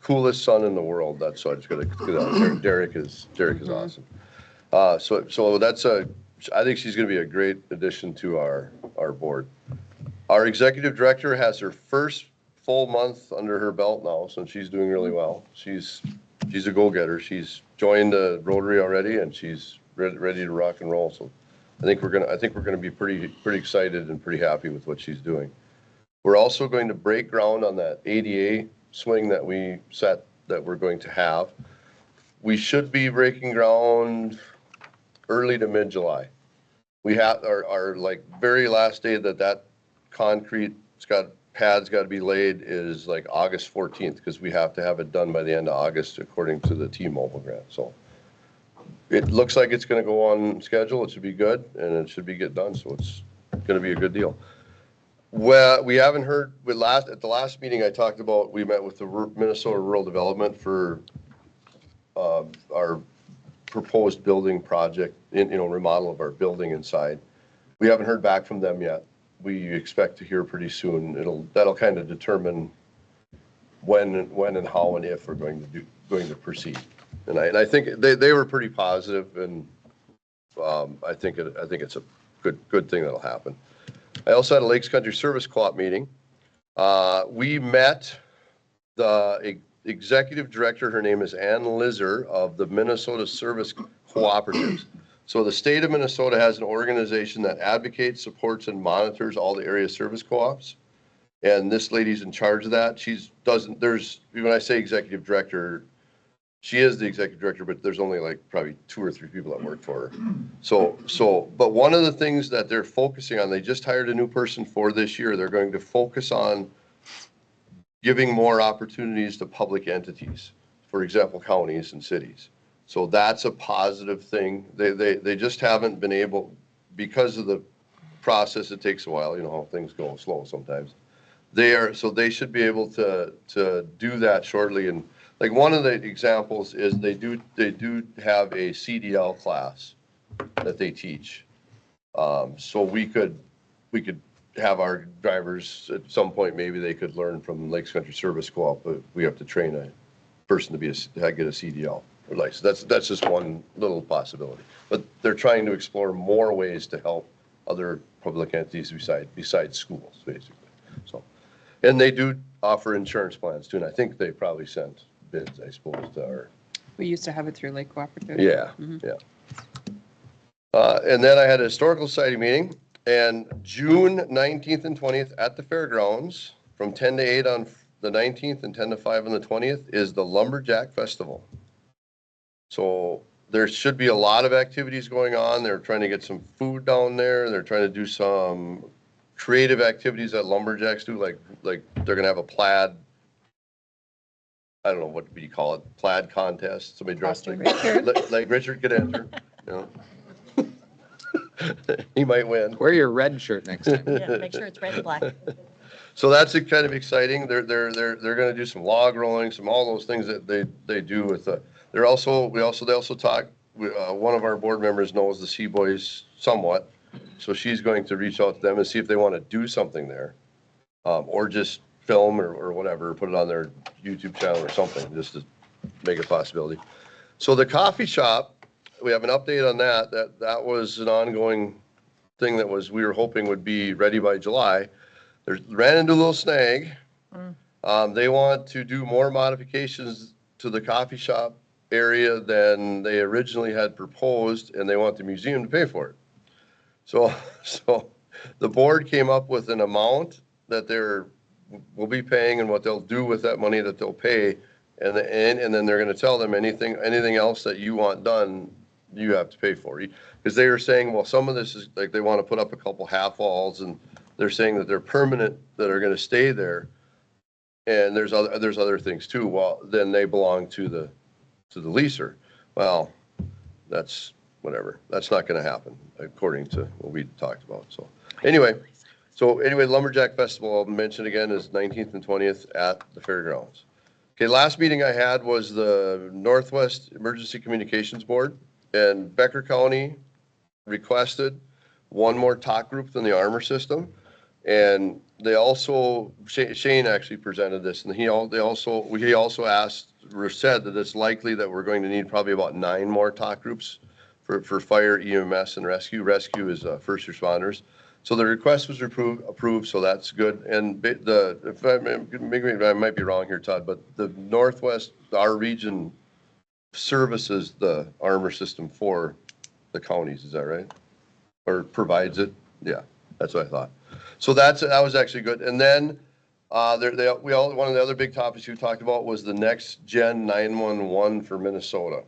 coolest son in the world. That's why I just got to get out there. Derek is awesome. So I think she's going to be a great addition to our board. Our executive director has her first full month under her belt now, so she's doing really well. She's a go-getter. She's joined the Rotary already, and she's ready to rock and roll. So I think we're gonna be pretty excited and pretty happy with what she's doing. We're also going to break ground on that ADA swing that we set that we're going to have. We should be breaking ground early to mid-July. We have our like very last day that concrete pads got to be laid is like August 14th, because we have to have it done by the end of August according to the T-Mobile grant. So it looks like it's going to go on schedule. It should be good, and it should get done. So it's going to be a good deal. Well, we haven't heard at the last meeting I talked about, we met with the Minnesota Rural Development for our proposed building project, remodel of our building inside. We haven't heard back from them yet. We expect to hear pretty soon. That'll kind of determine when and how and if we're going to proceed. And I think they were pretty positive, and I think it's a good thing that'll happen. I also had a Lakes Country Service Co-op meeting. We met the executive director. Her name is Ann Lizer of the Minnesota Service Cooperatives. So the state of Minnesota has an organization that advocates, supports, and monitors all the area service co-ops. And this lady's in charge of that. When I say executive director, she is the executive director, but there's only like probably 2 or 3 people that work for her. But one of the things that they're focusing on, they just hired a new person for this year. They're going to focus on giving more opportunities to public entities, for example, counties and cities. So that's a positive thing. They just haven't been able, because of the process. It takes a while, you know how things go slow sometimes. So they should be able to do that shortly. And like one of the examples is they do have a CDL class that they teach. So we could have our drivers at some point, maybe they could learn from Lakes Country Service Co-op, but we have to train a person to get a CDL or license. That's just one little possibility. But they're trying to explore more ways to help other public entities besides schools, basically. So, and they do offer insurance plans too, and I think they probably sent bids, I suppose, to our. We used to have it through Lake Cooperative. Yeah, yeah. And then I had a historical society meeting, and June 19th and 20th at the fairgrounds, from 10 to 8 on the 19th and 10 to 5 on the 20th, is the Lumberjack Festival. So there should be a lot of activities going on. They're trying to get some food down there. They're trying to do some creative activities that lumberjacks do, like they're gonna have a plaid, I don't know, what do you call it, plaid contest, somebody dressed like Richard could enter, you know. He might win. Wear your red shirt next time. Yeah, make sure it's red and black. So that's kind of exciting. They're gonna do some log rolling, all those things that they do with the, they also talk, one of our board members knows the Sea Boys somewhat. So she's going to reach out to them and see if they want to do something there, or just film or whatever, put it on their YouTube channel or something, just to make a possibility. So the coffee shop, we have an update on that. That was an ongoing thing that we were hoping would be ready by July. Ran into a little snag. They want to do more modifications to the coffee shop area than they originally had proposed, and they want the museum to pay for it. So the board came up with an amount that will be paying, and what they'll do with that money that they'll pay, and then they're going to tell them anything else that you want done, you have to pay for. Because they were saying, well, some of this is like they want to put up a couple half walls, and they're saying that they're permanent, that are going to stay there, and there's other things too. Well, then they belong to the leaser. Well, that's whatever. That's not going to happen according to what we talked about. So anyway, Lumberjack Festival, I'll mention again, is 19th and 20th at the fairgrounds. Okay, last meeting I had was the Northwest Emergency Communications Board, and Becker County requested one more talk group than the armor system. And they also, Shane actually presented this, and he also asked, or said that it's likely that we're going to need probably about 9 more talk groups for fire, EMS, and rescue. Rescue is first responders. So the request was approved, so that's good. And maybe I might be wrong here, Todd, but the Northwest, our region services the armor system for the counties, is that right? Or provides it? Yeah, that's what I thought. So that was actually good. And then one of the other big topics you talked about was the next gen 911 for Minnesota.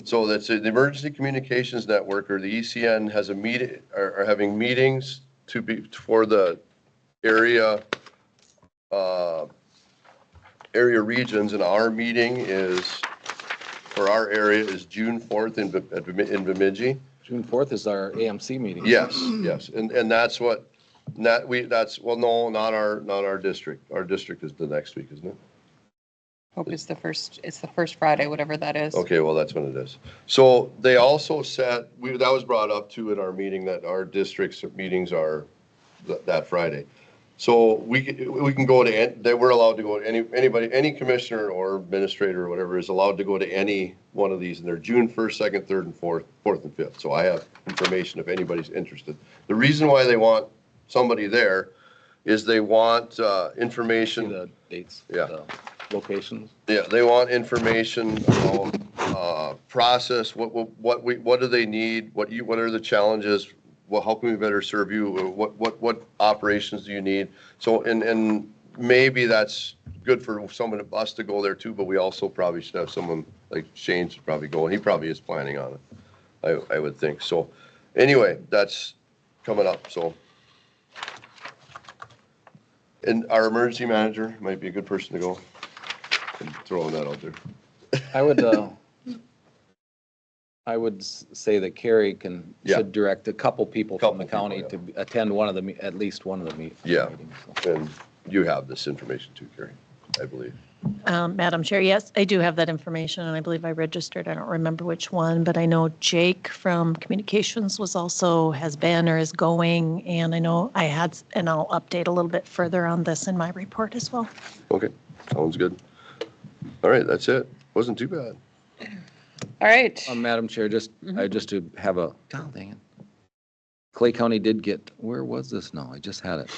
So that's the Emergency Communications Network, or the ECN, has a meeting, are having meetings for the area regions, and our meeting for our area is June 4th in Bemidji. June 4th is our AMC meeting. Yes, and that's what. No, not our district. Our district is the next week, isn't it? Hope it's the first Friday, whatever that is. Okay, well, that's when it is. So they also said, that was brought up too at our meeting, that our district's meetings are that Friday. So we can go to, we're allowed to go to anybody, any commissioner or administrator or whatever is allowed to go to any one of these, and they're June 1st, 2nd, 3rd, and 4th and 5th. So I have information if anybody's interested. The reason why they want somebody there is they want information. The dates, yeah, the locations. Yeah, they want information about process. What do they need? What are the challenges? Well, how can we better serve you? What operations do you need? So and maybe that's good for someone of us to go there too. But we also probably should have someone like Shane should probably go, and he probably is planning on it. I would think so. Anyway, that's coming up. So. And our emergency manager might be a good person to go. I'm throwing that out there. I would I would say that Carrie Yeah. should direct a couple people from the Couple county people, to attend at least one of the Yeah. meetings. So. And you have this information too, Carrie, I believe. Madam Chair, yes, I do have that information, and I believe I registered. I don't remember which one, but I know Jake from Communications has been or is going, and I know I had, and I'll update a little bit further on this in my report as well. Okay, sounds good. All right, that's it. Wasn't too bad. All right. Madam Chair, just to have oh, dang it. Clay County did get, where was this now? I just had it.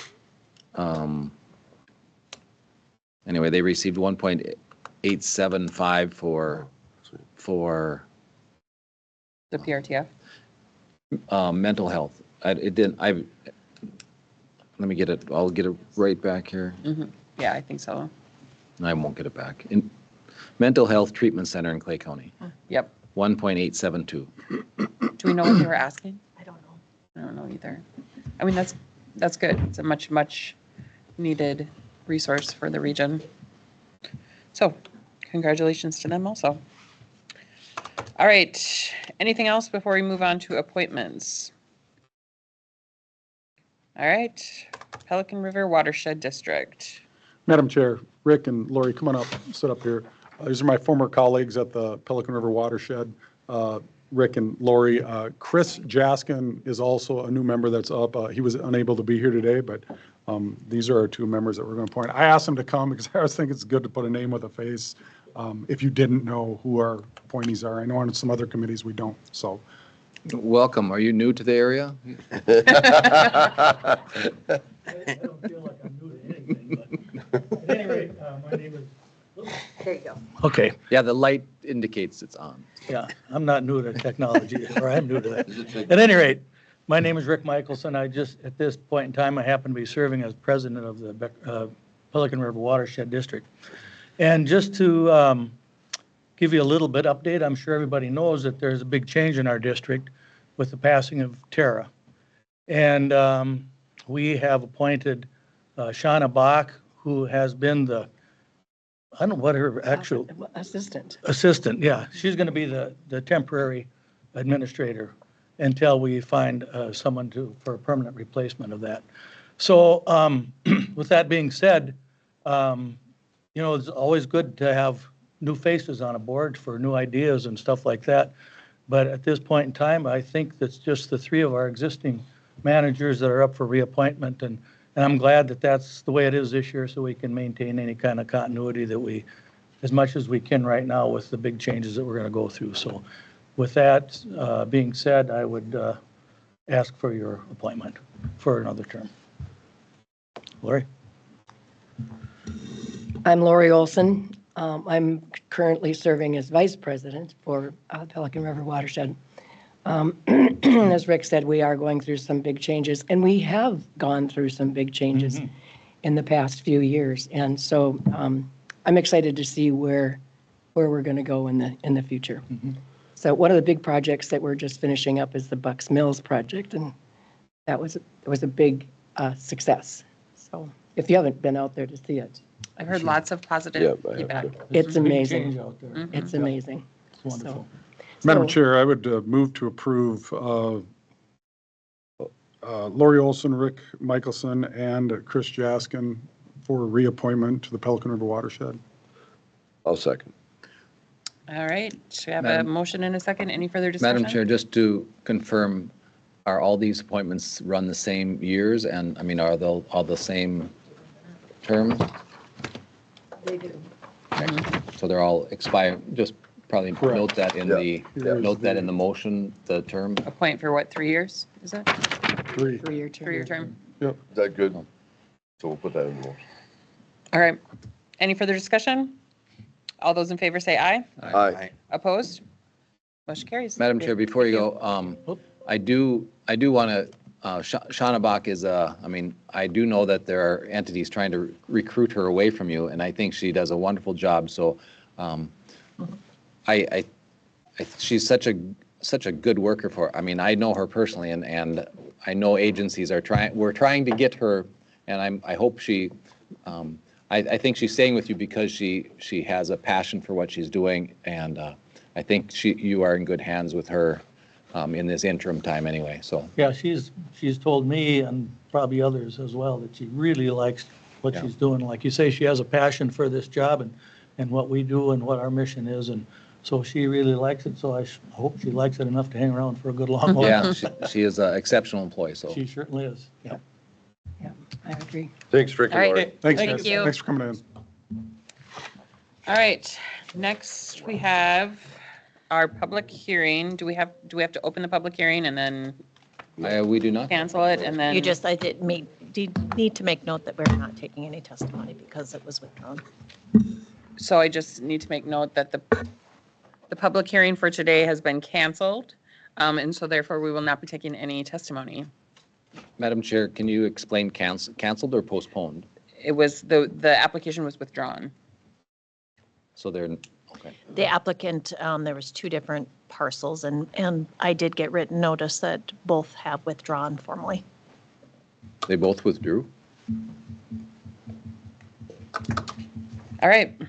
Anyway, they received 1.875 for The PRTF. mental health. Let me get it, I'll get it right back here. Yeah, I think so. I won't get it back. Mental Health Treatment Center in Clay County, Yep. 1.872. Do we know what they were asking? I don't know. I don't know either. I mean, that's good. It's a much needed resource for the region. So congratulations to them also. All right. Anything else before we move on to appointments? All right. Pelican River Watershed District. Madam Chair, Rick and Lori, come on up, sit up here. These are my former colleagues at the Pelican River Watershed, Rick and Lori. Chris Jaskin is also a new member that's up. He was unable to be here today, but these are our two members that we're going to appoint. I asked him to come because I always think it's good to put a name with a face if you didn't know who our appointees are. I know on some other committees we don't, so. Welcome. Are you new to the area? I don't feel like I'm new to anything, but at any rate, my name is. There you go. Okay, Yeah, the light indicates it's on. yeah, I'm not new to technology, or I'm new to that. At any rate, my name is Rick Michelson. I just, at this point in time, I happen to be serving as president of the Pelican River Watershed District. And just to give you a little bit update, I'm sure everybody knows that there's a big change in our district with the passing of Tara. And we have appointed Shauna Bach, who has been the, I don't know what her actual. Assistant. Assistant, yeah. She's going to be the temporary administrator until we find someone for a permanent replacement of that. So with that being said, it's always good to have new faces on a board for new ideas and stuff like that. But at this point in time, I think that's just the three of our existing managers that are up for reappointment. And I'm glad that that's the way it is this year, so we can maintain any kind of continuity that we, as much as we can right now with the big changes that we're going to go through. So with that being said, I would ask for your appointment for another term. Lori? I'm Lori Olson. I'm currently serving as vice president for Pelican River Watershed. As Rick said, we are going through some big changes, and we have gone through some big changes in the past few years. And so I'm excited to see where we're going to go in the future. So one of the big projects that we're just finishing up is the Bucks Mills project, and that was a big success. So if you haven't been out there to see it, I've heard lots of positive Yeah, I have feedback. to. it's a big amazing. change out there. It's amazing. It's wonderful. Madam So- Chair, I would move to approve Lori Olson, Rick Michelson, and Chris Jaskin for reappointment to the Pelican River Watershed. I'll second. All right. We have a Madam- motion and a second. Any further discussion? Madam Chair, just to confirm, are all these appointments run the same years? And, I mean, are they all the same terms? They do. So they're all expire, just probably Correct. note that in Yeah. the motion, the term. Appoint for what, 3 years? Is it? Three. 3-year term. 3-year term? Is that good? So we'll put that in the motion. All right. Any further discussion? All those in favor say aye. Aye. Opposed? Motion carries. Madam Chair, before you go, I do want to, Shauna Bach is, I mean, I do know that there are entities trying to recruit her away from you, and I think she does a wonderful job. So she's such a good worker for, I mean, I know her personally, and I know agencies we're trying to get her, and I hope she, I think she's staying with you because she has a passion for what she's doing, and I think you are in good hands with her in this interim time anyway, so. Yeah, she's told me and probably others as well that she really likes what Yeah. she's doing. Like you say, she has a passion for this job and what we do and what our mission is. And so she really likes it. So I hope she likes it enough to hang around for a good long while. Yeah, she is an exceptional employee, so. She certainly is. Yeah. Yeah, I agree. Thanks, Rick All and right. Lori. Thanks, Thank guys. you. Thanks for coming in. All right, next we have our public hearing. Do we have to open the public hearing and then We do not. cancel it and then? I did need to make note that we're not taking any testimony because it was withdrawn. So I just need to make note that the public hearing for today has been canceled. And so therefore we will not be taking any testimony. Madam Chair, can you explain canceled or postponed? It was, the application was withdrawn. So they're, okay. The applicant, there was 2 different parcels, and I did get written notice that both have withdrawn formally. They both withdrew? All right,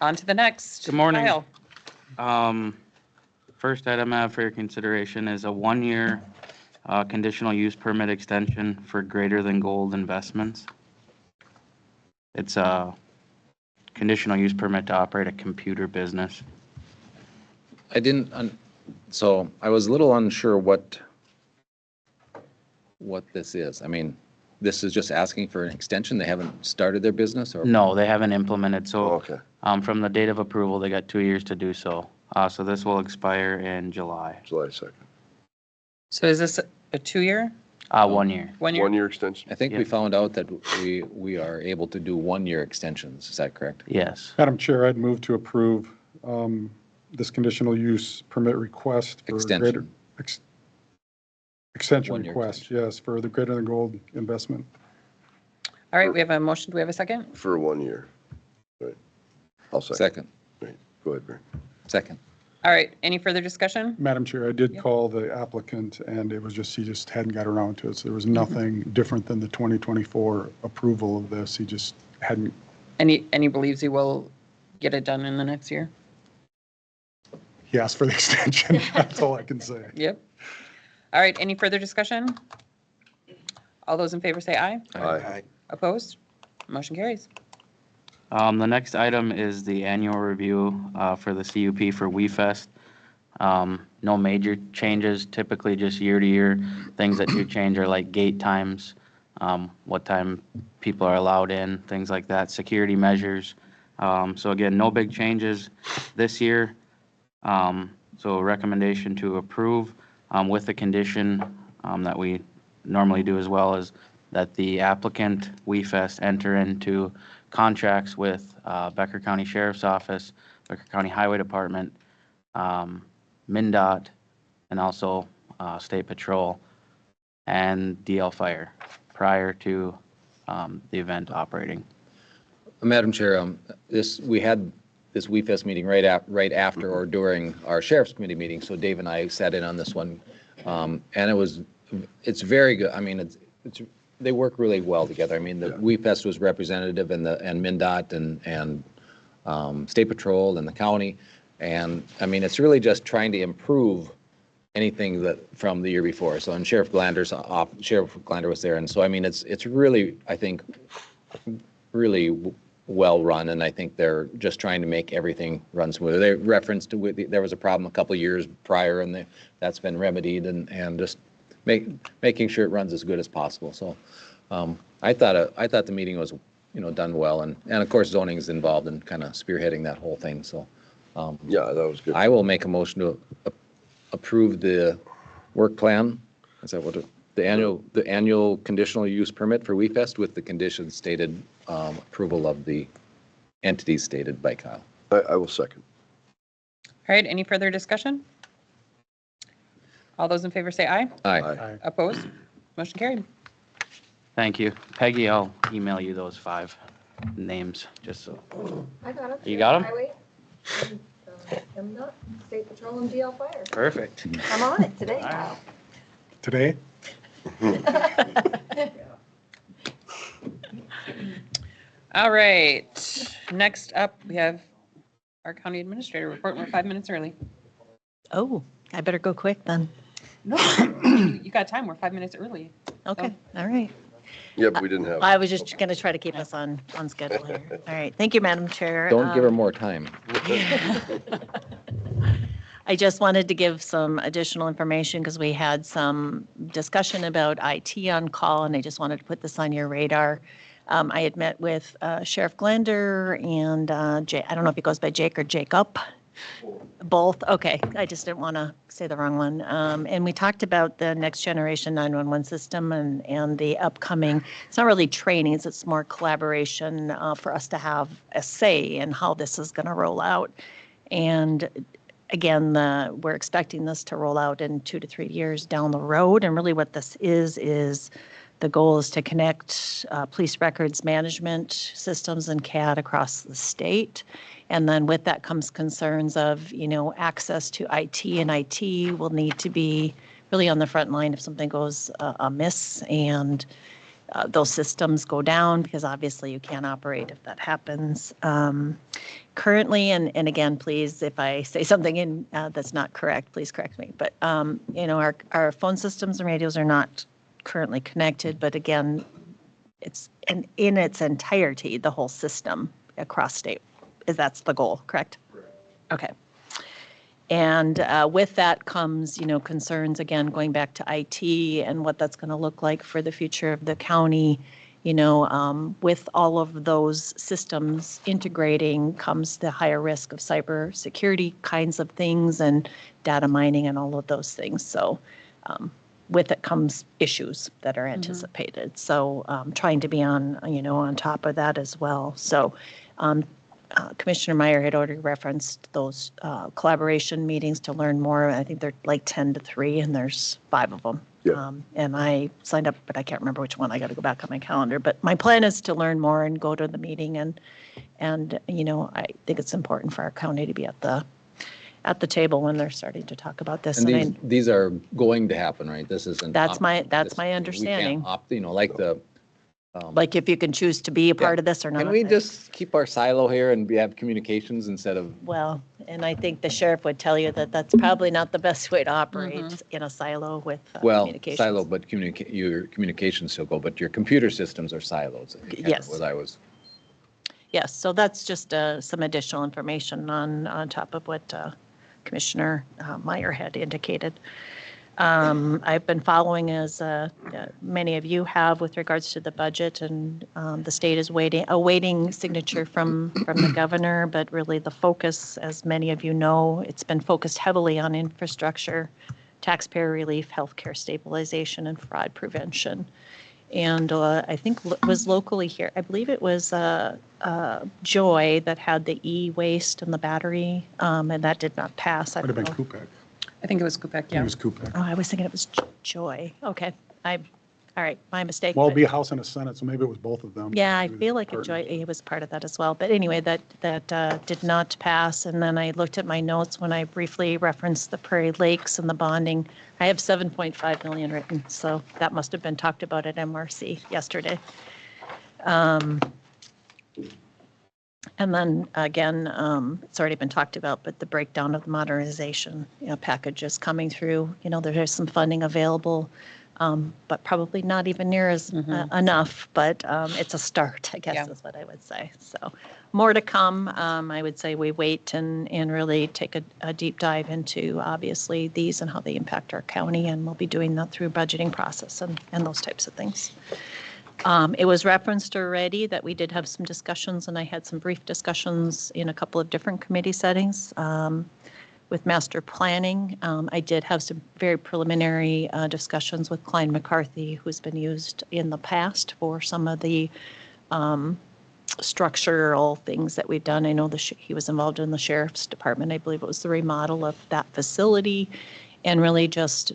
on to the next. Good morning. Kyle. First item I have for your consideration is a 1-year conditional use permit extension for Greater Than Gold Investments. It's a conditional use permit to operate a computer business. So I was a little unsure what this is. I mean, this is just asking for an extension? They haven't started their business or? No, they haven't implemented, Oh, so okay. from the date of approval, they got 2 years to do so. So this will expire in July. July 2nd. So is this a 2-year? 1 year. 1 year? 1-year extension. I think we Yeah. found out that we are able to do 1-year extensions. Is that correct? Yes. Madam Chair, I'd move to approve this conditional use permit request for greater. Extension. Extension 1-year request, extension. yes, for the Greater Than Gold investment. All right, we have a motion. Do we have a second? For 1 year. Right. I'll second. Second, Right. Go ahead, Rick. second. All right, any further discussion? Madam Chair, I did Yep. call the applicant, and it was just, he just hadn't got around to it. So there was nothing different than the 2024 approval of this. He just hadn't. And he believes he will get it done in the next year? He asked for the extension. That's all I can say. Yep. All right, any further discussion? All those in favor say aye. Aye. Opposed? Motion carries. The next item is the annual review for the CUP for WeFest. No major changes, typically just year to year. Things that do change are like gate times, what time people are allowed in, things like that, security measures. So again, no big changes this year. So a recommendation to approve with the condition that we normally do as well is that the applicant, WeFest, enter into contracts with Becker County Sheriff's Office, Becker County Highway Department, MnDOT, and also State Patrol and DL Fire prior to the event operating. Madam Chair, we had this WeFest meeting right after or during our Sheriff's Committee meeting, so Dave and I sat in on this one. And it's very good. I mean, they work really well together. I mean, the WeFest was representative and MnDOT and State Patrol and the county. And I mean, it's really just trying to improve anything that from the year before. So, and Sheriff Glander was there. And so, I mean, it's really, I think, really well run. And I think they're just trying to make everything run smoother. They referenced there was a problem a couple of years prior and that's been remedied and just making sure it runs as good as possible. So I thought the meeting was, done well. And of course, zoning is involved in kind of spearheading that whole thing. So Yeah, that was good. I will make a motion to approve the work plan. Is that what the annual conditional use permit for WeFest with the conditions stated, approval of the entities stated by Kyle. I will second. All right, any further discussion? All those in favor say aye. Aye. Aye. Opposed? Motion carried. Thank you. Peggy, I'll email you those 5 names, just so. I got them. You got 'em? Highway, MDOT, State Patrol, and DL Fire. Perfect. I'm on it today, All right. Kyle. Today? All right, next up, we have our county administrator report. We're 5 minutes early. Oh, I better go quick then. No, you got time. We're 5 minutes early. Okay, all right. Yeah, but we didn't have. I was just going to try to keep us on schedule here. All right, thank you, Madam Chair. Don't give her more time. I just wanted to give some additional information because we had some discussion about IT on call, and I just wanted to put this on your radar. I had met with Sheriff Glender and I don't know if he goes by Jake or Jacob. Both, okay. I just didn't want to say the wrong one. And we talked about the next generation 911 system and the upcoming, it's not really trainings, it's more collaboration for us to have a say in how this is going to roll out. And again, we're expecting this to roll out in 2 to 3 years down the road. And really what this is the goal is to connect police records management systems and CAD across the state. And then with that comes concerns of, access to IT, and IT will need to be really on the front line if something goes amiss and those systems go down, because obviously you can't operate if that happens. Currently, and again, please, if I say something that's not correct, please correct me. But, our phone systems and radios are not currently connected, but again, it's in its entirety, the whole system across state. That's the goal, correct? Correct. Okay. And with that comes, concerns, again, going back to IT and what that's going to look like for the future of the county. With all of those systems integrating comes the higher risk of cybersecurity kinds of things and data mining and all of those things. So with it comes issues that are anticipated. So trying to be on top of that as well. So Commissioner Meyer had already referenced those collaboration meetings to learn more. I think they're like 10 to 3, and there's 5 of them. Yeah. And I signed up, but I can't remember which one. I got to go back on my calendar. But my plan is to learn more and go to the meeting. And I think it's important for our county to be at the table when they're starting to talk about this. And these are going to happen, right? This isn't. That's my understanding. We can't opt, like the. Like if you can choose to be a part of this or not. Can we just keep our silo here and have communications instead of? Well, and I think the sheriff would tell you that that's probably not the best way to operate in a silo with communications. Silo, but your communications still go, but your computer systems are silos. Yes. What I was. Yes, so that's just some additional information on top of what Commissioner Meyer had indicated. I've been following, as many of you have, with regards to the budget, and the state is awaiting signature from the governor, but really the focus, as many of you know, it's been focused heavily on infrastructure, taxpayer relief, healthcare stabilization, and fraud prevention. And I think it was locally here, I believe it was Joy that had the e-waste and the battery, and that did not pass. Might have been Kupak. I think it was Kupek, yeah. It was Kupak. Oh, I was thinking it was Joy. Okay. All right, my mistake. Well, but- it'll be a House and a Senate, so maybe it was both of them. Yeah, I He was feel like partner. he was part of that as well. But anyway, that did not pass. And then I looked at my notes when I briefly referenced the Prairie Lakes and the bonding. I have 7.5 million written, so that must have been talked about at MRC yesterday. And then again, it's already been talked about, but the breakdown of the modernization package is coming through. There's some funding available, but probably not even near as enough. But it's a start, I guess, is what I would say. So more to come. I would say we wait and really take a deep dive into, obviously, these and how they impact our county. And we'll be doing that through budgeting process and those types of things. It was referenced already that we did have some discussions, and I had some brief discussions in a couple of different committee settings with master planning. I did have some very preliminary discussions with Klein McCarthy, who's been used in the past for some of the structural things that we've done. I know he was involved in the sheriff's department. I believe it was the remodel of that facility, and really just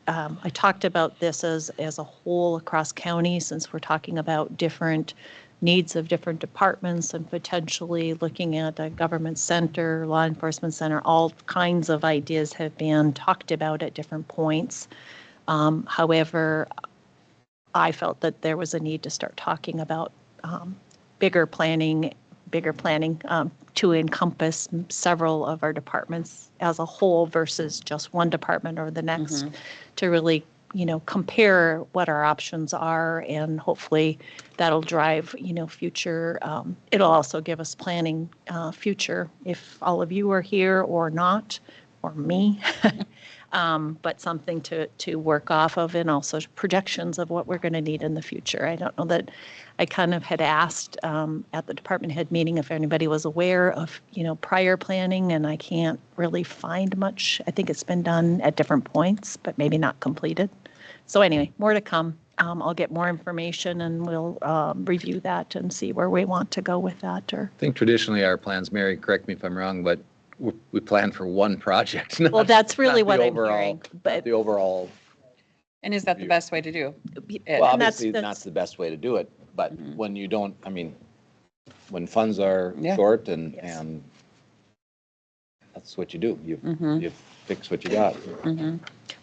I talked about this as a whole across county, since we're talking about different needs of different departments and potentially looking at a government center, law enforcement center. All kinds of ideas have been talked about at different points. However, I felt that there was a need to start talking about bigger planning, bigger planning to encompass several of our departments as a whole versus just one department or the next, to really, compare what our options are, and hopefully that'll drive, future. It'll also give us planning future if all of you are here or not, or me. But something to work off of, and also projections of what we're going to need in the future. I don't know that I kind of had asked at the department head meeting if anybody was aware of, prior planning, and I can't really find much. I think it's been done at different points, but maybe not completed. So anyway, more to come. I'll get more information and we'll review that and see where we want to go with that. Or I think traditionally our plans, Mary, correct me if I'm wrong, but we plan for one project. well, that's really not what the I'm overall- hearing. not But the overall, And is that the best way to do it? well, and obviously not the best way to do it, but when you don't, I mean, when funds are Yeah. short Yes. and that's what you do. You fix what you got.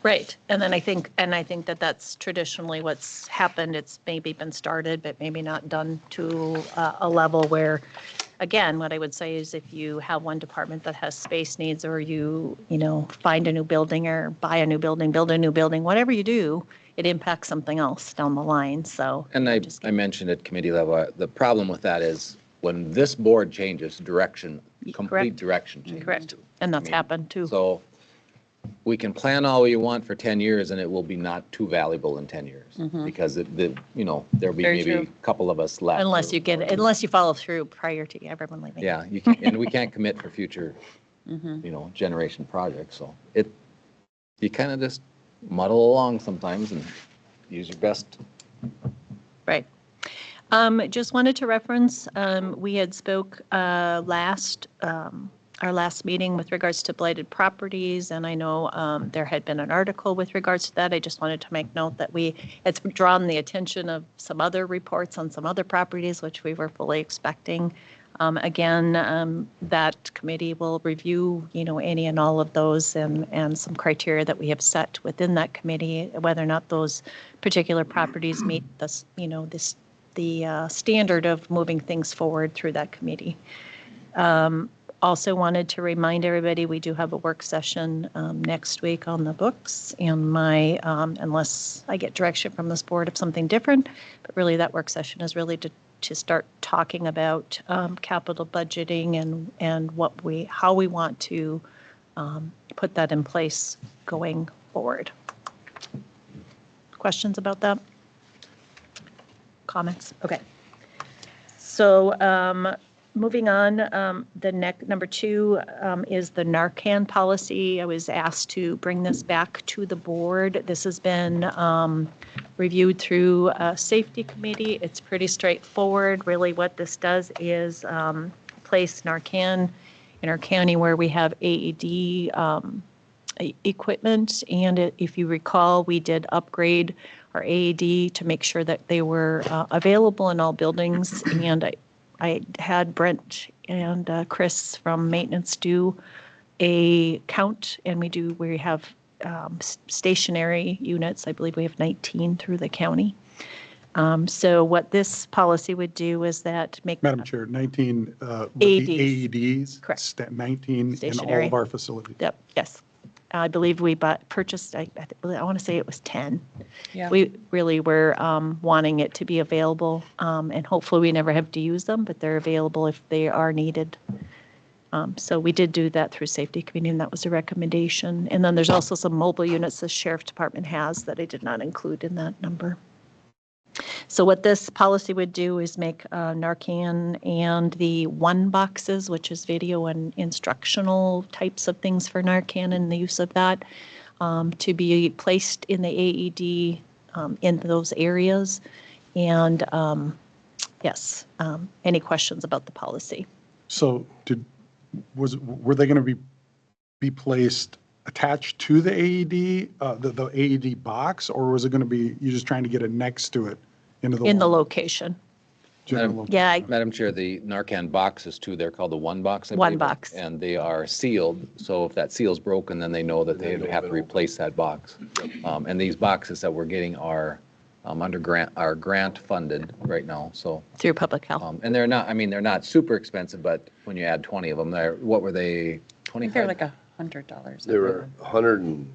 right. And then I think that that's traditionally what's happened. It's maybe been started, but maybe not done to a level where, again, what I would say is if you have one department that has space needs, or you find a new building or buy a new building, build a new building, whatever you do, it impacts something else down the line. So, And I mentioned at committee level, the problem with that is when this board changes direction, complete Correct. direction changes. correct. And that's happened too. So we can plan all you want for 10 years and it will be not too valuable in 10 years because there'll be Very maybe true. a couple of us left. Unless you follow through prior to everyone leaving. Yeah, and we can't commit for future, generation projects. So you kind of just muddle along sometimes and use your best. Right. Just wanted to reference, we had spoke our last meeting with regards to blighted properties, and I know there had been an article with regards to that. I just wanted to make note that it's drawn the attention of some other reports on some other properties, which we were fully expecting. Again, that committee will review, any and all of those and some criteria that we have set within that committee, whether or not those particular properties meet the standard of moving things forward through that committee. Also wanted to remind everybody, we do have a work session next week on the books, and unless I get direction from this board of something different, but really that work session is really to start talking about capital budgeting and how we want to put that in place going forward. Questions about that? Comments? Okay. So moving on, the number 2 is the Narcan policy. I was asked to bring this back to the board. This has been reviewed through a safety committee. It's pretty straightforward. Really what this does is place Narcan in our county where we have AED equipment. And if you recall, we did upgrade our AED to make sure that they were available in all buildings. And I had Brent and Chris from maintenance do a count, and we have stationary units. I believe we have 19 through the county. So what this policy would do is that Madam Chair, 19 with AEDs. the AEDs. Correct. 19 in all Stationary. of our facilities. Yep, yes. I believe we purchased, I want to say it was 10. Yeah. We really were wanting it to be available, and hopefully we never have to use them, but they're available if they are needed. So we did do that through safety committee, and that was a recommendation. And then there's also some mobile units the sheriff department has that I did not include in that number. So what this policy would do is make Narcan and the 1 boxes, which is video and instructional types of things for Narcan and the use of that, to be placed in the AED in those areas. And yes, any questions about the policy? So were they going to be placed attached to the AED, the AED box, or was it going to be, you're just trying to get it next to it into the In the wall? location. General location? Yeah, Madam Chair, the Narcan boxes too, they're called the 1 box. I One believe, box. And they are sealed, so if that seal's broken, then they know that they have to replace that box. And these boxes that we're getting are under grant, are grant funded right now, so. Through public health. And they're not, I mean, they're not super expensive, but when you add 20 of them, what were they, I think they're 25? like $100. They were 100 and,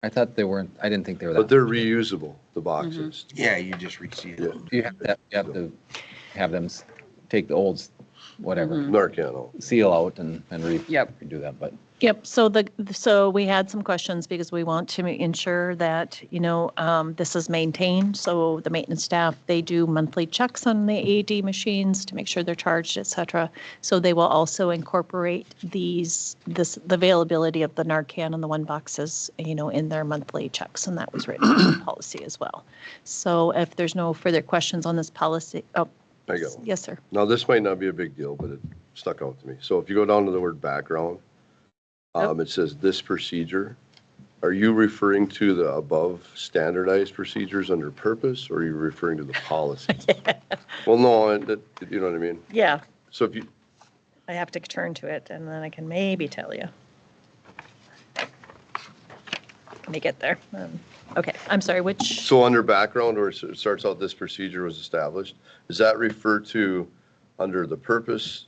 I thought they weren't, I didn't think they were but that. they're reusable, the boxes. Yeah, you just receive it. You have to have them take the old, whatever, Narcan out. seal out and Yep. redo that, but. Yep, so we had some questions because we want to ensure that, this is maintained. So the maintenance staff, they do monthly checks on the AED machines to make sure they're charged, et cetera. So they will also incorporate the availability of the Narcan and the 1 boxes, in their monthly checks, and that was written in the policy as well. So if there's no further questions on this policy, I got one. yes, sir. Now, this might not be a big deal, but it stuck out to me. So if you go down to the word background, it says this procedure. Are you referring to the above standardized procedures under purpose, or are you referring to the policy? Well, no, you know what I mean? Yeah, So if you, I have to turn to it, and then I can maybe tell you. Let me get there. Okay, I'm sorry, which? so under background, or it starts out, this procedure was established, does that refer to under the purpose,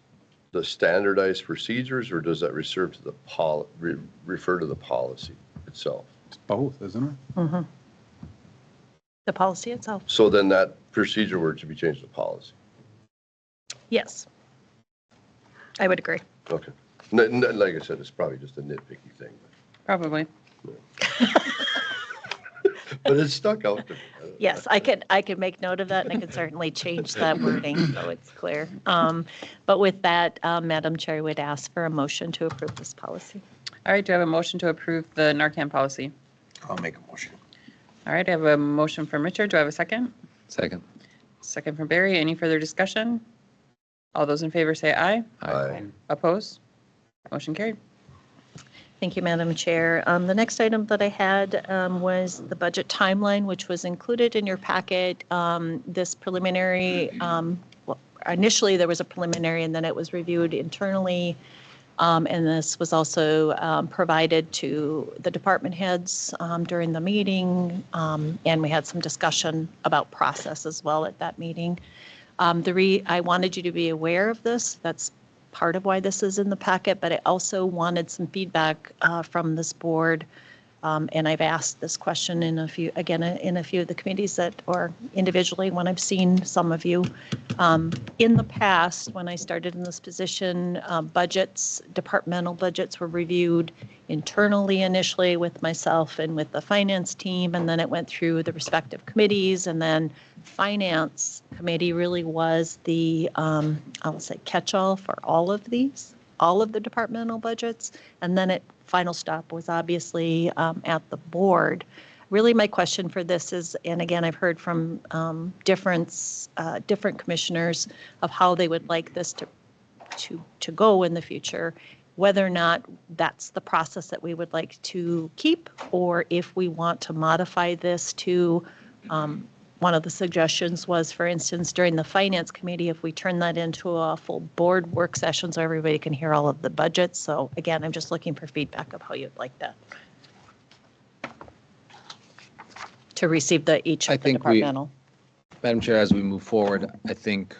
the standardized procedures, or does that refer to the policy itself? It's both, isn't it? The policy itself? So then that procedure word should be changed to policy. Yes. I would agree. Okay. Like I said, it's probably just a nitpicky thing, Probably. but it stuck out to me. Yes, I could make note of that, and I could certainly change that wording so it's clear. But with that, Madam Chair, I would ask for a motion to approve this policy. All right, do I have a motion to approve the Narcan policy? I'll make a motion. All right, I have a motion from Richard. Do I have a second? Second. Second from Barry. Any further discussion? All those in favor say aye. Aye. Opposed? Motion carried. Thank you, Madam Chair. The next item that I had was the budget timeline, which was included in your packet. This preliminary, initially there was a preliminary, and then it was reviewed internally. And this was also provided to the department heads during the meeting. And we had some discussion about process as well at that meeting. I wanted you to be aware of this. That's part of why this is in the packet, but I also wanted some feedback from this board. And I've asked this question in a few of the committees or individually when I've seen some of you. In the past, when I started in this position, departmental budgets were reviewed internally initially with myself and with the finance team, and then it went through the respective committees, and then finance committee really was the, I'll say, catch-all for all of the departmental budgets, and then final stop was obviously at the board. Really, my question for this is, and again, I've heard from different commissioners of how they would like this to go in the future, whether or not that's the process that we would like to keep, or if we want to modify this to, one of the suggestions was, for instance, during the finance committee, if we turn that into a full board work session so everybody can hear all of the budgets. So again, I'm just looking for feedback of how you'd like that to receive each of the departmental. Madam Chair, as we move forward, I think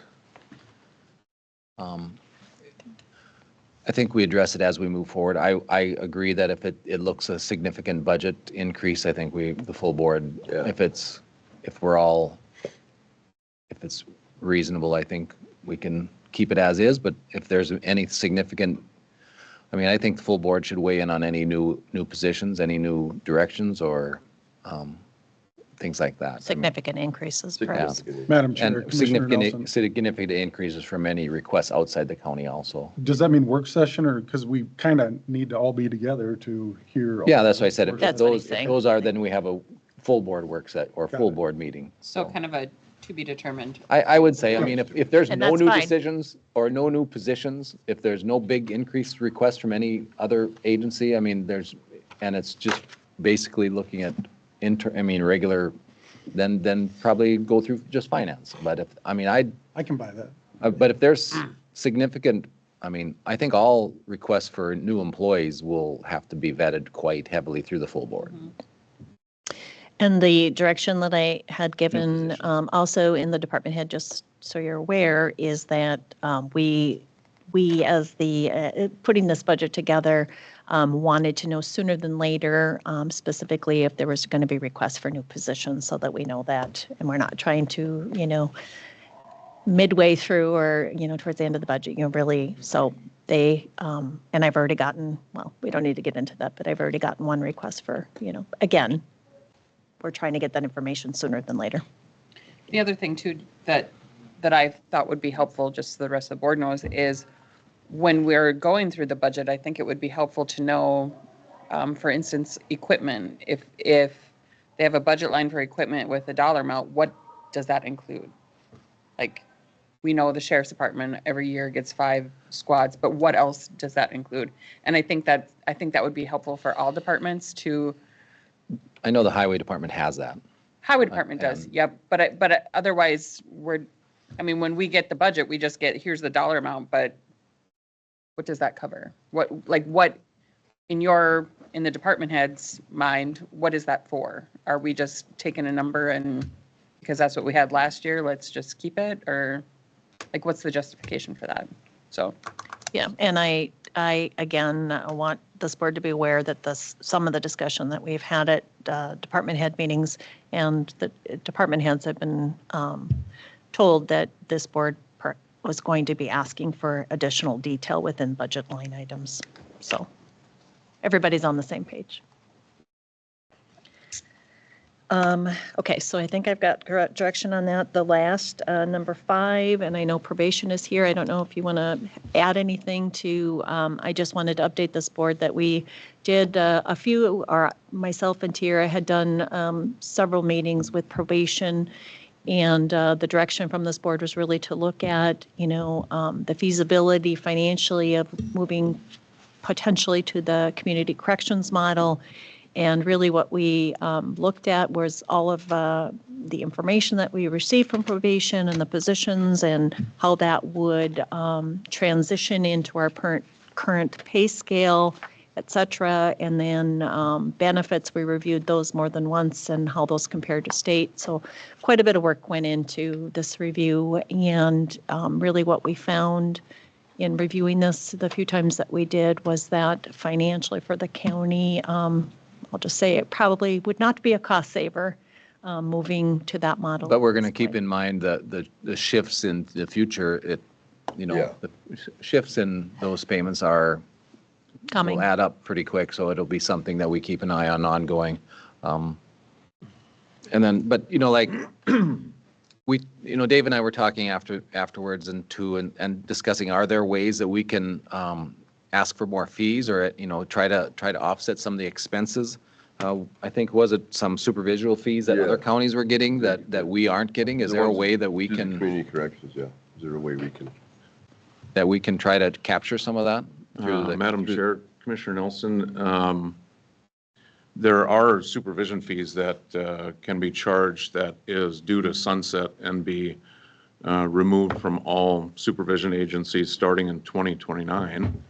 we address it as we move forward. I agree that if it looks a significant budget increase, I think the full board, if it's reasonable, I think we can keep it as is, but if there's any significant, I think the full board should weigh in on any new positions, any new directions, or things like that. Significant increases, perhaps. Madam Chair, And Commissioner Nelson, significant increases from any requests outside the county also. does that mean work session, or, because we kind of need to all be together to hear? Yeah, that's what I said. If That's what he's if saying. those are, then we have a full board work set or Got full it. board meeting. So kind of a to be determined. I would say, if there's And no that's new fine. decisions or no new positions, if there's no big increased request from any other agency, and it's just basically looking at regular, then probably go through just finance. But I can buy that. but if there's significant, I think all requests for new employees will have to be vetted quite heavily through the full board. And the direction that I had given also in the department head, just so you're aware, is that we as the, putting this budget together, wanted to know sooner than later, specifically if there was going to be requests for new positions so that we know that, and we're not trying to, midway through or, towards the end of the budget, really, so they, and I've already gotten, well, we don't need to get into that, but I've already gotten one request for, again, we're trying to get that information sooner than later. The other thing too, that I thought would be helpful, just so the rest of the board knows, is when we're going through the budget, I think it would be helpful to know, for instance, equipment. If they have a budget line for equipment with a dollar amount, what does that include? Like, we know the sheriff's department every year gets 5 squads, but what else does that include? And I think that would be helpful for all departments to. I know the highway department has that. Highway department does, yep. But otherwise, when we get the budget, we just get, here's the dollar amount, but what does that cover? What in the department head's mind, what is that for? Are we just taking a number and, because that's what we had last year, let's just keep it? Or what's the justification for that? So. Yeah, and I again want this board to be aware that some of the discussion that we've had at department head meetings, and the department heads have been told that this board was going to be asking for additional detail within budget line items. So everybody's on the same page. Okay, so I think I've got direction on that. The last, number 5, and I know probation is here. I don't know if you want to add anything to, I just wanted to update this board that we did a few, or myself and Tira had done several meetings with probation, and the direction from this board was really to look at, the feasibility financially of moving potentially to the community corrections model. And really what we looked at was all of the information that we received from probation and the positions and how that would transition into our current pay scale, et cetera. And then benefits, we reviewed those more than once and how those compared to state. So quite a bit of work went into this review. And really what we found in reviewing this the few times that we did was that financially for the county, I'll just say it probably would not be a cost saver moving to that model. But we're going to keep in mind the shifts in the future. The shifts in those payments coming, will add up pretty quick. So it'll be something that we keep an eye on ongoing. And then, but we, Dave and I were talking afterwards and discussing, are there ways that we can ask for more fees or, try to offset some of the expenses? I think, was it some supervisional fees that other counties were getting that we aren't getting? Is there a way that we can? Community corrections, yeah. Is there a way we can? That we can try to capture some of that? Madam Chair, Commissioner Nelson, there are supervision fees that can be charged that is due to sunset and be removed from all supervision agencies starting in 2029.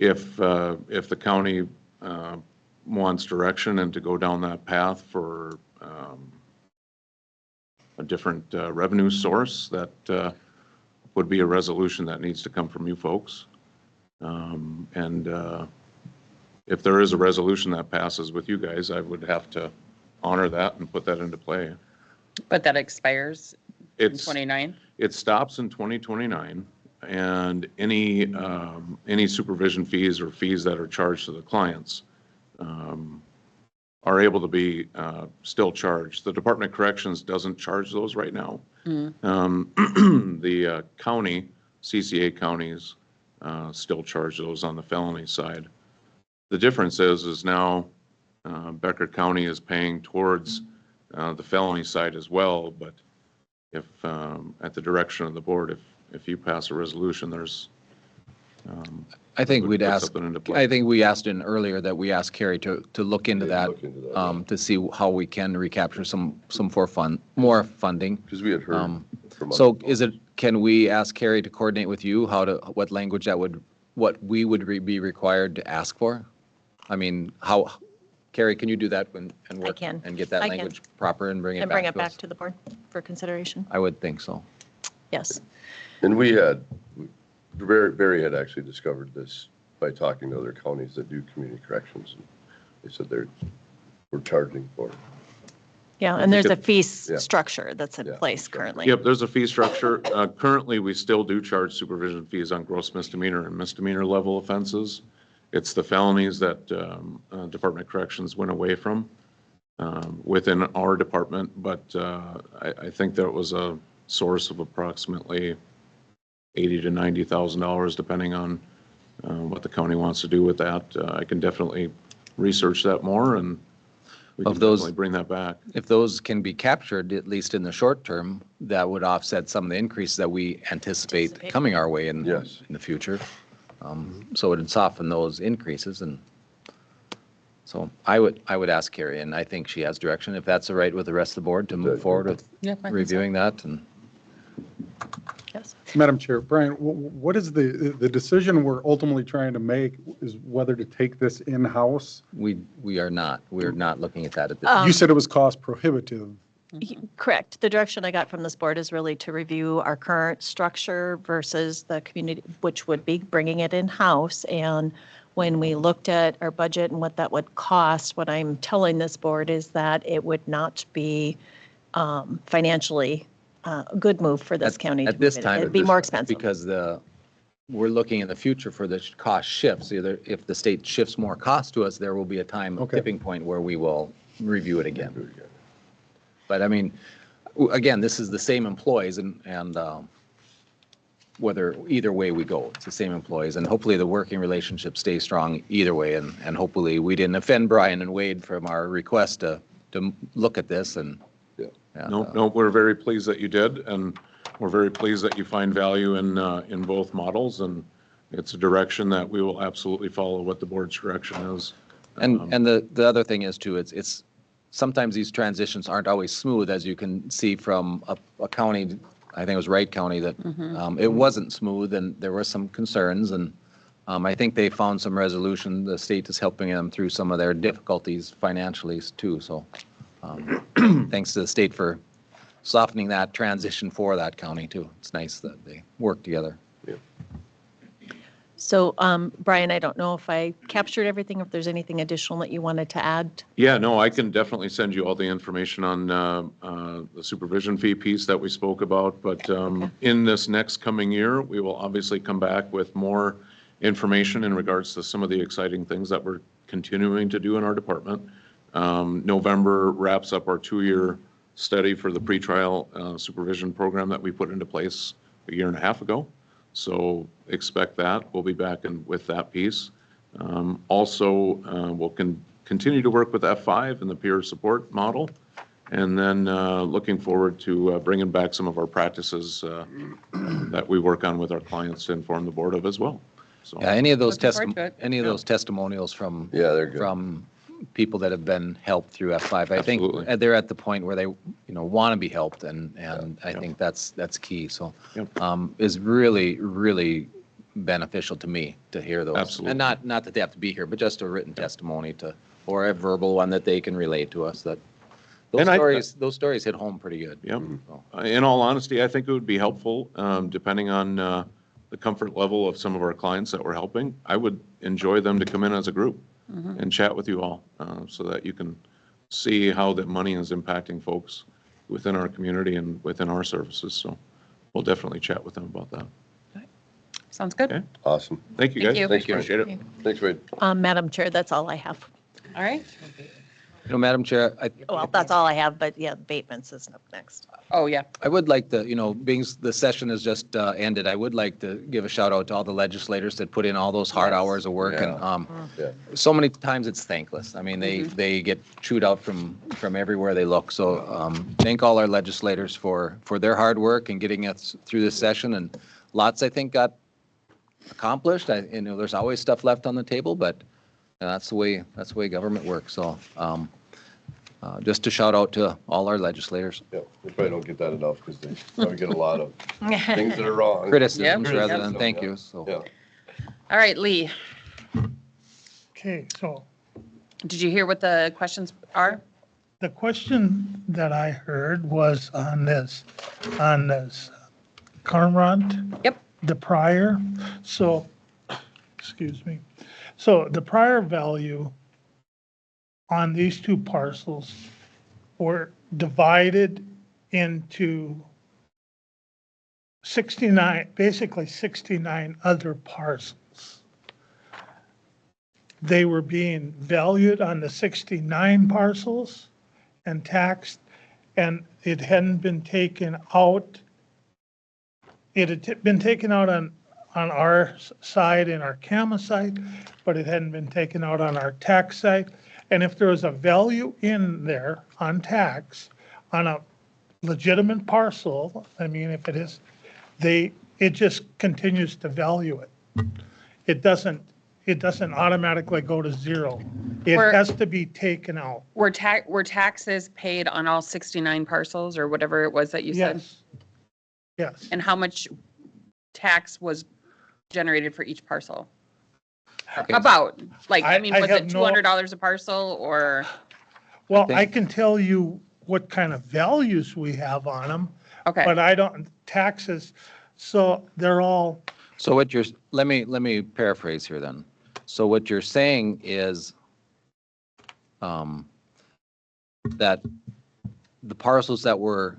If the county wants direction and to go down that path for a different revenue source, that would be a resolution that needs to come from you folks. If there is a resolution that passes with you guys, I would have to honor that and put that into play. But that expires in 29? It stops in 2029. And any supervision fees or fees that are charged to the clients are able to be still charged. The Department of Corrections doesn't charge those right now. The county, CCA counties, still charge those on the felony side. The difference is now Becker County is paying towards the felony side as well, but if at the direction of the board, if you pass a resolution, there's. I think we'd ask. I think we asked in earlier that we asked Carrie to look into that, to see how we can recapture some more funding. Because we had heard. So can we ask Carrie to coordinate with you what language what we would be required to ask for? I mean, Carrie, can you do that and work? can. And get that I can. language proper and bring it And back bring to it back us? to the board for consideration. I would think so. Yes. And Barry had actually discovered this by talking to other counties that do community corrections. They said we're charging for it. Yeah, and there's a fee Yeah. structure that's in Yeah. place currently. Yep, there's a fee structure. Currently, we still do charge supervision fees on gross misdemeanor and misdemeanor level offenses. It's the felonies that Department of Corrections went away from within our department, but I think that was a source of approximately $80,000 to $90,000, depending on what the county wants to do with that. I can definitely research that more, and we can Of those- definitely bring that back. If those can be captured, at least in the short term, that would offset some of the increases that we anticipate coming our way in Yes. the future. So it would soften those increases, and so I would ask Carrie, and I think she has direction, if that's all right with the rest of the board, to move forward with Yeah, I think so. reviewing that. And Yes. Madam Chair, Brian, what is the decision we're ultimately trying to make is whether to take this in-house? we're not looking at that at this. You said it was cost prohibitive. Correct. The direction I got from this board is really to review our current structure versus the community, which would be bringing it in-house. And when we looked at our budget and what that would cost, what I'm telling this board is that it would not be financially a good move for this county to At this move it. time. It'd be more expensive. Because we're looking in the future for the cost shifts. Either if the state shifts more cost to us, there will be a tipping point where we will review it again. But I mean, again, this is the same employees and whether, either way we go, it's the same employees. And hopefully the working relationship stays strong either way. And hopefully we didn't offend Brian and Wade from our request to look at this and. No, we're very pleased that you did, and we're very pleased that you find value in both models, and it's a direction that we will absolutely follow what the board's direction is. And the other thing is too, it's sometimes these transitions aren't always smooth, as you can see from a county, I think it was Wright County, that it wasn't smooth and there were some concerns, and I think they found some resolution. The state is helping them through some of their difficulties financially too, so thanks to the state for softening that transition for that county too. It's nice that they work together. So, Brian, I don't know if I captured everything, if there's anything additional that you wanted to add. Yeah, no, I can definitely send you all the information on the supervision fee piece that we spoke about, but in this next coming year, we will obviously come back with more information in regards to some of the exciting things that we're continuing to do in our department. November wraps up our 2-year study for the pretrial supervision program that we put into place a year and a half ago. So expect that. We'll be back with that piece. Also, we'll continue to work with F5 and the peer support model. And then looking forward to bringing back some of our practices that we work on with our clients to inform the board of as well. So Yeah, any of those Looking forward to it. those testimonials from Yeah, they're good. from people that have been helped through F5, I think Absolutely. they're at the point where they want to be helped, and I think that's key. So is really beneficial to me to hear those. Absolutely. And not that they have to be here, but just a written testimony or a verbal one that they can relate to us. That those stories hit home pretty good. Yep. So. In all honesty, I think it would be helpful, depending on the comfort level of some of our clients that we're helping. I would enjoy them to come in as a group and chat with you all so that you can see how that money is impacting folks within our community and within our services. So we'll definitely chat with them about that. Sounds good. Okay. Awesome. Thank you, Thank guys. you. Thanks, Appreciate it. Thanks, Wade. Madam Chair, that's all I have. All right. Madam Chair, Well, that's all I have, but yeah, abatements is up next. Oh, yeah. I would like to, being the session has just ended, I would like to give a shout out to all the legislators that put in all those hard hours of work. And Yeah. so many times it's thankless. I mean, they get chewed out from everywhere they look. So thank all our legislators for their hard work and getting us through this session. And lots, I think, got accomplished. There's always stuff left on the table, but that's the way government works. So just to shout out to all our legislators. Yeah, we probably don't get that enough because they probably get a lot of things that are wrong. Criticisms Yep. rather than thank you. So. Yeah. All right, Lee. Okay, so Did you hear what the questions are? The question that I heard was on this Cormorant. Yep. The prior, so, excuse me. So the prior value on these two parcels were divided into 69, basically 69 other parcels. They were being valued on the 69 parcels and taxed, and it hadn't been taken out. It had been taken out on our side and our CAMA side, but it hadn't been taken out on our tax side. And if there was a value in there on tax, on a legitimate parcel, I mean, if it is, it just continues to value it. It doesn't automatically go to zero. It Were- has to be taken out. Were taxes paid on all 69 parcels or whatever it was that you said? Yes. Yes. And how much tax was generated for each parcel? Okay. About, like, I mean, I was have it no- $200 a parcel or? Well, think- I can tell you what kind of values we have on them, Okay. but I don't, taxes, so they're all, So what you're, let me paraphrase here then. So what you're saying is that the parcels that we're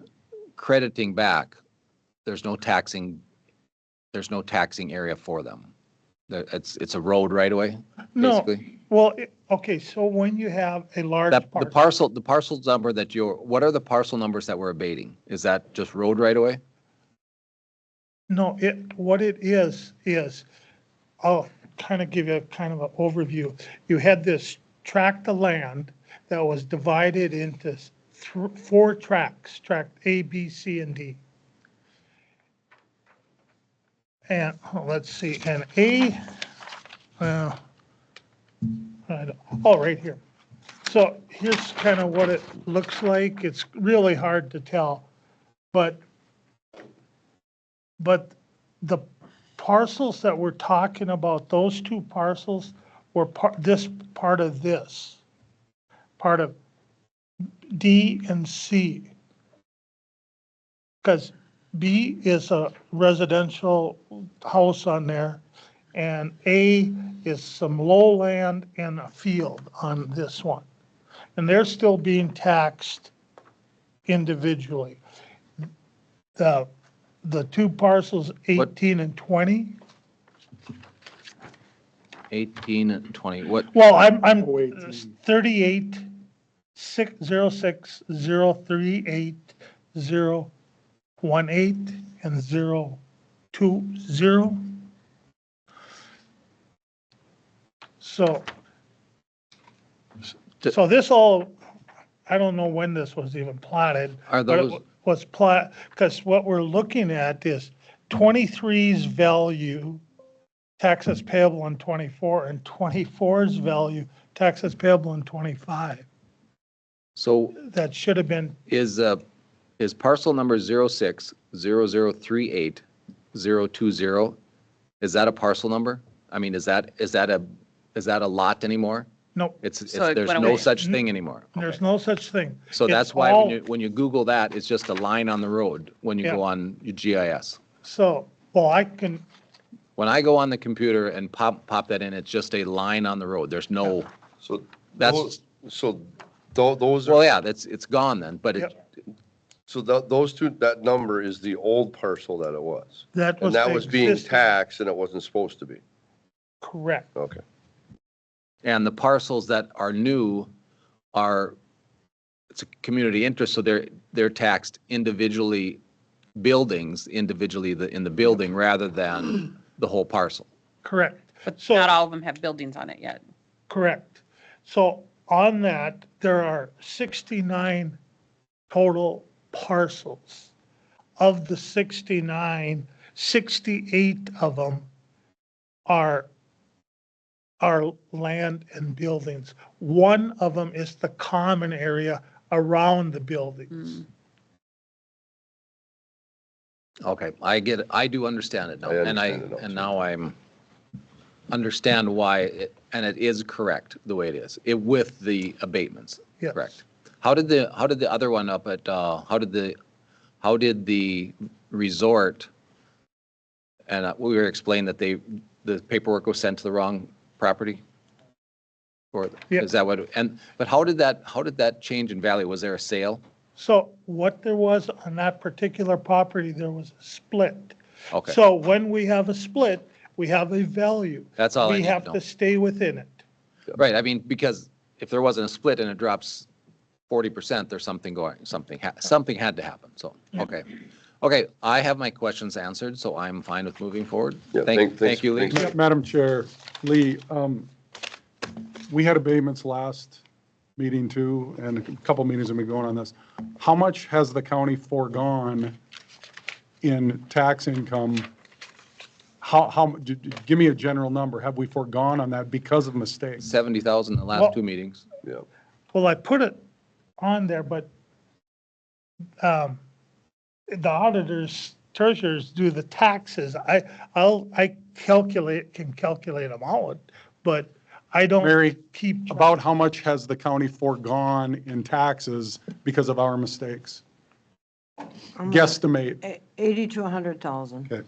crediting back, there's no taxing area for them. It's a road right away, no, basically? well, okay, so when you have a large That, parcel. the parcel number that what are the parcel numbers that we're abating? Is that just road right away? No, what it is, I'll kind of give you kind of an overview. You had this tract of land that was divided into 4 tracts, tract A, B, C, and D. And let's see, and A, well, right here. So here's kind of what it looks like. It's really hard to tell, but the parcels that we're talking about, those 2 parcels were part of this, part of D and C. Because B is a residential house on there, and A is some lowland and a field on this one. And they're still being taxed individually. The 2 parcels, 18 and 20. 18 and 20, what? Well, I'm 018. 38, 06, 038, 018, and 020. So this all, I don't know when this was even platted. Are but those- it was plat, because what we're looking at is 23's value, taxes payable in 24, and 24's value, taxes payable in 25. So That should have been, is parcel number 06 0038 020, is that a parcel number? I mean, is that a lot anymore? no, So it There's went no away. such thing anymore. there's Okay. no such thing. So It's that's why all- when you Google that, it's just a line on the road when you Yeah. go on your GIS. So, well, I can, When I go on the computer and pop that in, it's just a line on the road. There's no, So That's- those well, are, yeah, it's gone then, but it, so those 2, that number is the old parcel that it was. that was And that the was being existing- taxed and it wasn't supposed to be. Correct. Okay. and the parcels that are new it's a community interest, so they're taxed individually, buildings individually in the building rather than the whole parcel. Correct. But So- not all of them have buildings on it yet. Correct. So on that, there are 69 total parcels. Of the 69, 68 of them are land and buildings. One of them is the common area around the buildings. Okay, I get it. I do understand it now. I And understand it now, and too. now understand why And it is correct the way it is, with the abatements, Yes. correct? How did the other one up at, how did the resort, and we were explained that the paperwork was sent to the wrong property? Or Yeah. is that what, but how did that change in value? Was there a sale? So what there was on that particular property, there was a split. Okay. So when we have a split, we have a value. That's all I need We to have know. to stay within it. Right, I mean, because if there wasn't a split and it drops 40%, there's something something had to happen, so, okay. Okay, I have my questions answered, so I'm fine with moving forward. Yeah, Thank thanks- you, Lee. thanks. Madam Chair, Lee, we had abatements last meeting too, and a couple meetings have been going on this. How much has the county foregone in tax income? Give me a general number. Have we foregone on that because of mistakes? 70,000 in the Well- last two meetings. Yeah. Well, I put it on there, but the auditors, treasurers do the taxes. I can calculate them out, but I don't Mary, keep. track. about how much has the county foregone in taxes because of our mistakes? Guesstimate. 80 to 100,000. Okay.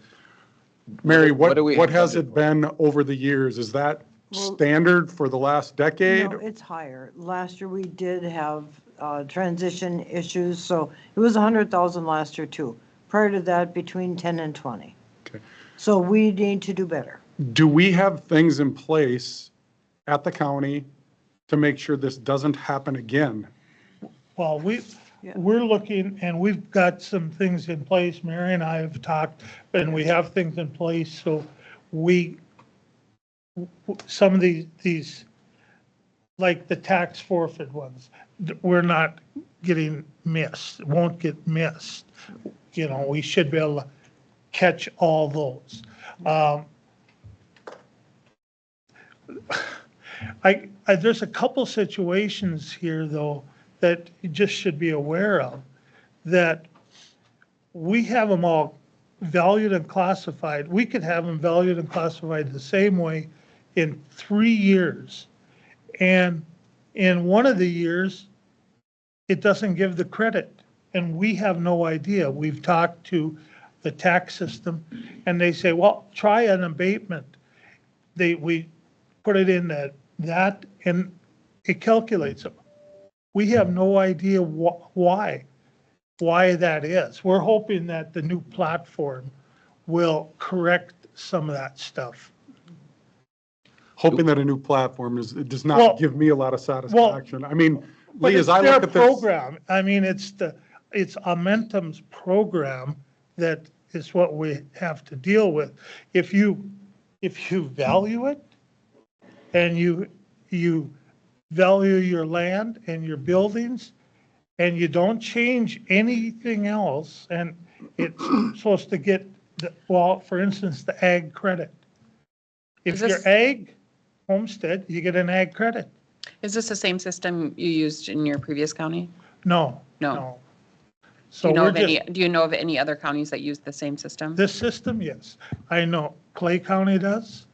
Mary, What do we what have has budgeted it been over the years? Is that standard for the last decade? No, it's higher. Last year, we did have transition issues, so it was 100,000 last year too. Prior to that, between 10 and 20. Okay. So we need to do better. Do we have things in place at the county to make sure this doesn't happen again? Well, Yeah. we're looking, and we've got some things in place. Mary and I have talked, and we have things in place, so some of these, like the tax forfeit ones, we're not getting missed, won't get missed. You know, we should be able to catch all those. There's a couple situations here, though, that you just should be aware of, that we have them all valued and classified. We could have them valued and classified the same way in 3 years. And in one of the years, it doesn't give the credit, and we have no idea. We've talked to the tax system, and they say, well, try an abatement. We put it in that, and it calculates them. We have no idea why that is. We're hoping that the new platform will correct some of that stuff. Hoping that a new platform does Well- not give me a lot of satisfaction. I mean, But Lee, it's as I their look at this. program. I mean, it's Amentum's program that is what we have to deal with. If you value it and you value your land and your buildings and you don't change anything else, and it's supposed to get, well, for instance, the ag credit. If Is you're this- ag homestead, you get an ag credit. Is this the same system you used in your previous county? No. No. Do So you know we're of any, just, do you know of any other counties that use the same system? this system, yes. I know Clay County does.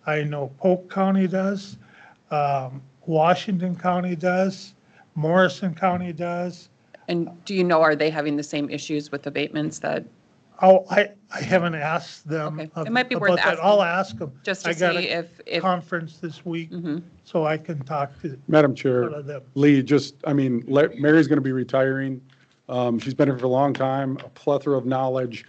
I know Polk County does. Washington County does. Morrison County does. And do you know, are they having the same issues with abatements that, Oh, I haven't asked them Okay. It might be worth about that. asking. I'll ask them. just to I got see a if, conference this week, Mhm. so I can talk to Madam one Chair, of them. Lee, Mary's going to be retiring. She's been here for a long time, a plethora of knowledge.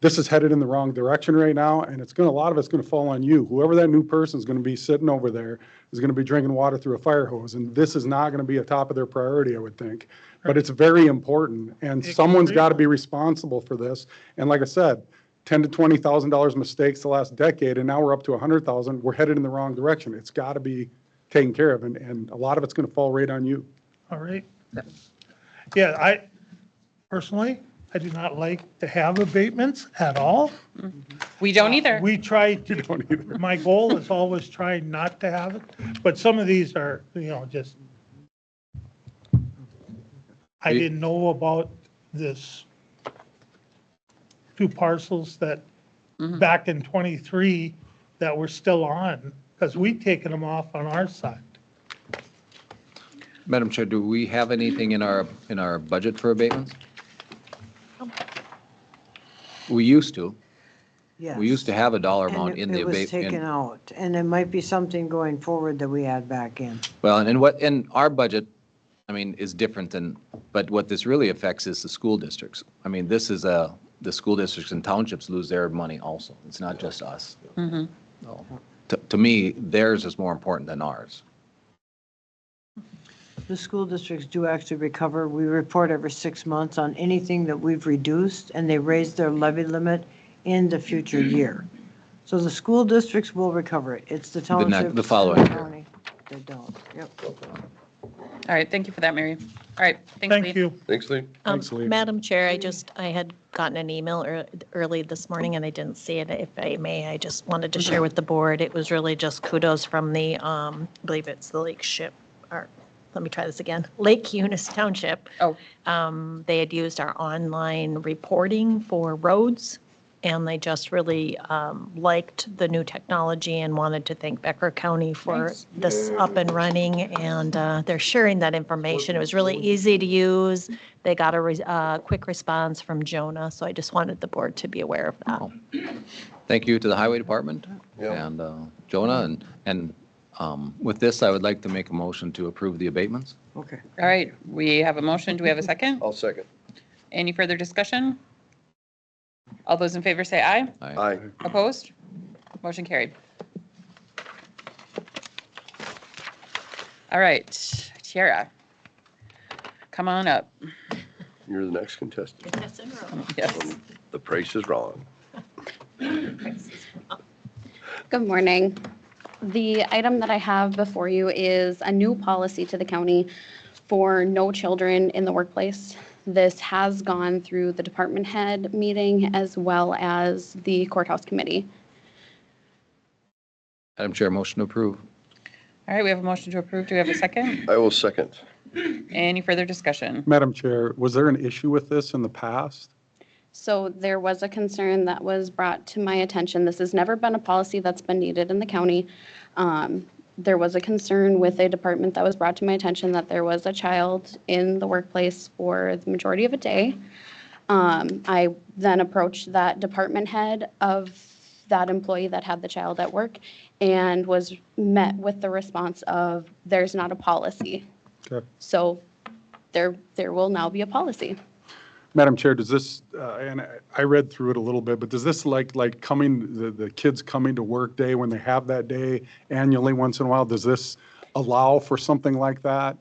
This is headed in the wrong direction right now, and a lot of it's going to fall on you. Whoever that new person is going to be sitting over there is going to be drinking water through a fire hose, and this is not going to be a top of their priority, I would think. But it's very important, and someone's got to be responsible for this. And like I said, $10,000 to $20,000 mistakes the last decade, and now we're up to 100,000. We're headed in the wrong direction. It's got to be taken care of, and a lot of it's going to fall right on you. All right. Yeah, I personally do not like to have abatements at all. we don't either. We try You to, don't either. my goal is always try not to have it, but some of these are, just, I didn't know about this 2 parcels that back in '23, that were still on, because we taken them off on our side. Madam Chair, do we have anything in our budget for abatements? We used to. Yes. We used to have a dollar amount in the And it was taken abatement. out, and it might be something going forward that we add back in. Well, and what, in our budget, I mean, is different than, but what this really affects is the school districts. I mean, this is the school districts and townships lose their money also. It's not just us. So, to me, theirs is more important than ours. The school districts do actually recover. We report every 6 months on anything that we've reduced, and they raise their levy limit in the future year. So the school districts will recover it. It's the township. the following and the year. county that don't. Yep. All right, thank you for that, Mary. All right, thanks, Lee. Thank you. Thanks, Lee. Thanks, Lee. Madam Chair, I had gotten an email early this morning and I didn't see it. If I may, I just wanted to share with the board. It was really just kudos from the, I believe it's the let me try this again, Lake Eunice Township. Oh. They had used our online reporting for roads, and they just really liked the new technology and wanted to thank Becker County for this up and running, and they're sharing that information. It was really easy to use. They got a quick response from Jonah, so I just wanted the board to be aware of that. Thank you to the Highway Department Yeah. and Jonah. And with this, I would like to make a motion to approve the abatements. Okay. All right, we have a motion. Do we have a second? I'll second. Any further discussion? All those in favor say aye. Aye. Opposed? Motion carried. All right, Tiara, come on up. You're the next contestant. Yes. The price is wrong. Good morning. The item that I have before you is a new policy to the county for no children in the workplace. This has gone through the department head meeting as well as the courthouse committee. Madam Chair, motion to approve. All right, we have a motion to approve. Do we have a second? I will second. Any further discussion? Madam Chair, was there an issue with this in the past? So there was a concern that was brought to my attention. This has never been a policy that's been needed in the county. There was a concern with a department that was brought to my attention that there was a child in the workplace for the majority of a day. I then approached that department head of that employee that had the child at work and was met with the response of, there's not a policy. Okay. So there will now be a policy. Madam Chair, does this, and I read through it a little bit, but does this like coming, the kids coming to work day when they have that day annually once in a while, does this allow for something like that?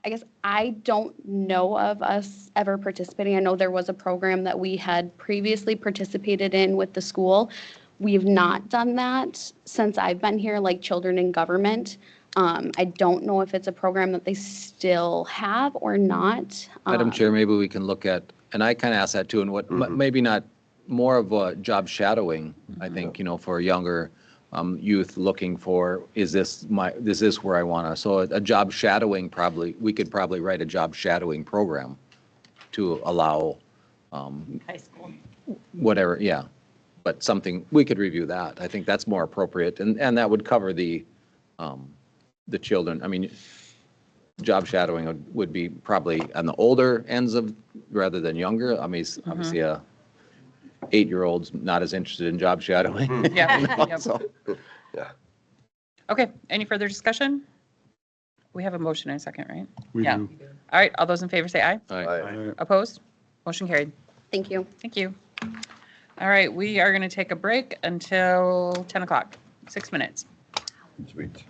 I guess I don't know of us ever participating. I know there was a program that we had previously participated in with the school. We've not done that since I've been here, like Children in Government. I don't know if it's a program that they still have or not. Madam Chair, maybe we can look at, and I kind of asked that too, and what, maybe not, more of a job shadowing, I think, for younger youth looking for, is this where I want to, so a job shadowing probably, we could probably write a job shadowing program to allow High school. whatever, yeah. But something, we could review that. I think that's more appropriate, and that would cover the children. I mean, job shadowing would be probably on the older ends of, rather than younger. I mean, obviously a 8-year-old's not as interested in job shadowing. Yeah. Yep. So, Yeah. Okay, any further discussion? We have a motion in a second, right? We Yeah. do. All right, all those in favor say aye. Aye. Opposed? Motion carried. Thank you. Thank you. All right, we are going to take a break until 10 o'clock, 6 minutes. Sweet.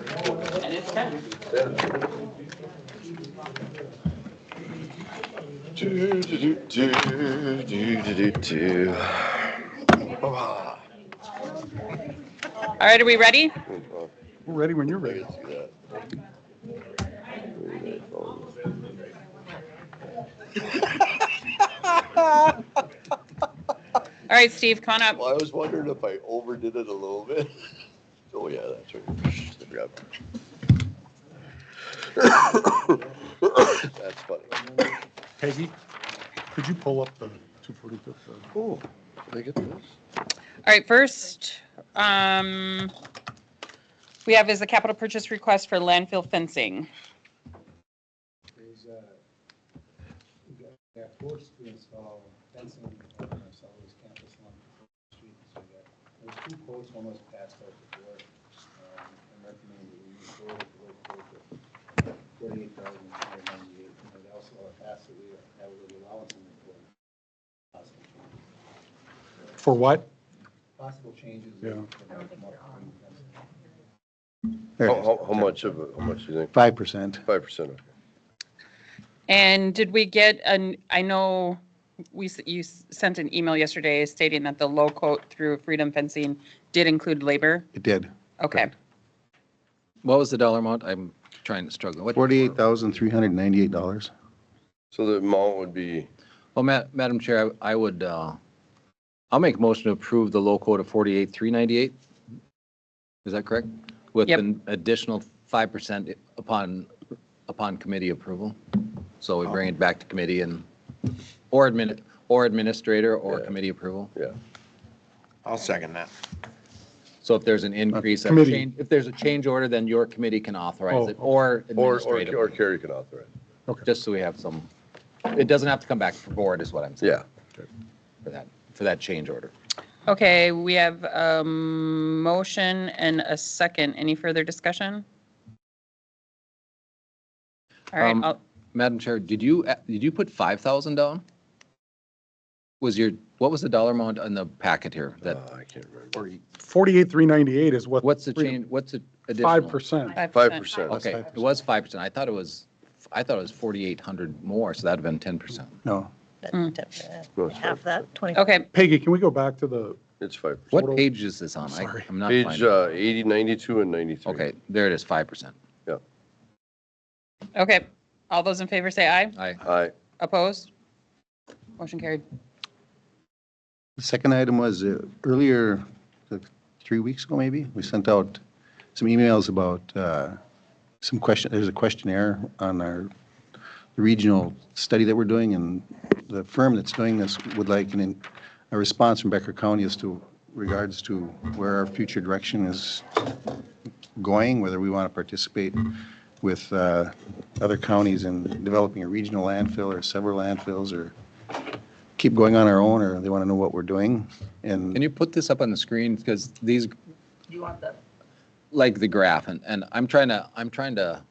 And it's 10. All right, are we ready? We're ready when you're ready. All right, Steve, come on up. Well, I was wondering if I overdid it a little bit. Oh, yeah, that's right. That's funny. Peggy, could you pull up the 245th? Oh, did I get this? All right, first, we have is the capital purchase request for landfill fencing. There's, we got forced to install fencing on our Southwest campus along the street. So there's two quotes, one was passed out before. I'm recommending that we move forward with the quote of $48,398. And we also asked that we have a little allowance in the quote. Possible changes. For what? Possible changes. Yeah. How much of it, how much do you think? 5%. 5%. And did we get I know you sent an email yesterday stating that the low quote through Freedom Fencing did include labor? It did. Okay. What was the dollar amount? I'm trying to struggle. What? $48,398. So the amount would be, Well, Madam Chair, I would, I'll make a motion to approve the low quote of 48,398. Is that correct? With Yep. an additional 5% upon committee approval. So we bring it back to committee and, or administrator or Yeah. committee approval. yeah. I'll second that. So if there's an increase, Committee. if there's a change order, then your committee can authorize it, Oh. or Or administrative, Carrie can authorize. just so we have some, it doesn't have to come back for board is what I'm saying. Yeah. For that change order. Okay, we have a motion and a second. Any further discussion? All right, Madam Chair, did you put 5,000 down? What was the dollar amount on the packet here? That, I can't remember. 48,398 is what. what's the change, what's the additional? 5%. 5%. Okay, it was 5%. I thought it was 4,800 more, so that'd have been 10%. No. Half that, 20. okay, Peggy, can we go back to the, It's 5%. What page is this on? Sorry. I'm not Page finding it. 80, 92, and 93. Okay, there it is, 5%. Yeah. okay. All those in favor say aye. Aye. Opposed? Motion carried. The second item was earlier, 3 weeks ago maybe, we sent out some emails about there's a questionnaire on the regional study that we're doing, and the firm that's doing this would like a response from Becker County as to regards to where our future direction is going, whether we want to participate with other counties in developing a regional landfill or several landfills, or keep going on our own, or they want to know what we're doing. And Can you put this up on the screen? Because these, You want that? like the graph, and I'm trying to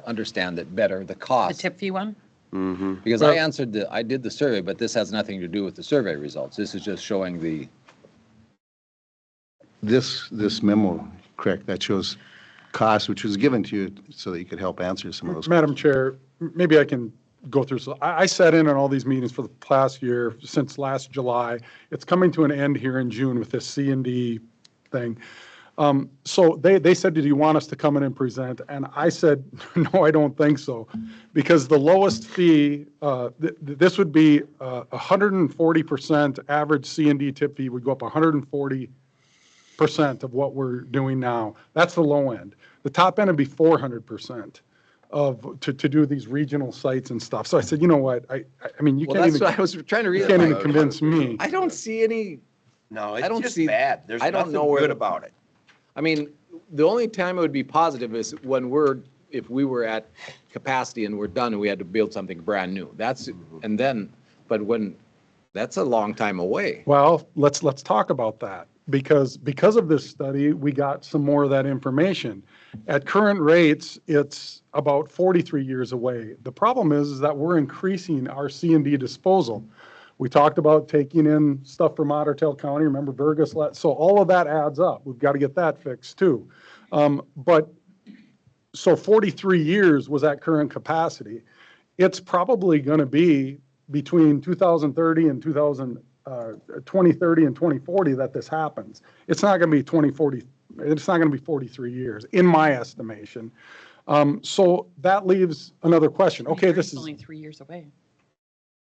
understand it better, the The cost. tip fee one? Mm-hmm. Because I did the survey, but this has nothing to do with the survey results. This is just showing the, this memo, correct, that shows cost, which was given to you so that you could help answer some of those. Madam Chair, maybe I can go through. So I sat in on all these meetings for the past year, since last July. It's coming to an end here in June with this C&D thing. So they said, did you want us to come in and present? And I said, no, I don't think so. Because the lowest fee, this would be 140% average C&D tip fee would go up 140% of what we're doing now. That's the low end. The top end would be 400% to do these regional sites and stuff. So I said, you know what? I mean, you well, can't that's even, what I was trying to read. you can't even convince me. I don't see any, No, I it's don't just see- bad. There's I don't nothing know where good the- about it. I mean, the only time it would be positive is when if we were at capacity and we're done and we had to build something brand new. That's, and then, but that's a long time away. Well, let's talk about that, because of this study, we got some more of that information. At current rates, it's about 43 years away. The problem is that we're increasing our C&D disposal. We talked about taking in stuff from Ottertail County, remember Burgess, so all of that adds up. We've got to get that fixed too. But So 43 years was at current capacity. It's probably going to be between 2030 and 2030 and 2040 that this happens. It's not going to be 2040. It's not going to be 43 years, in my estimation. So that leaves another question. Okay, this is only 3 years away.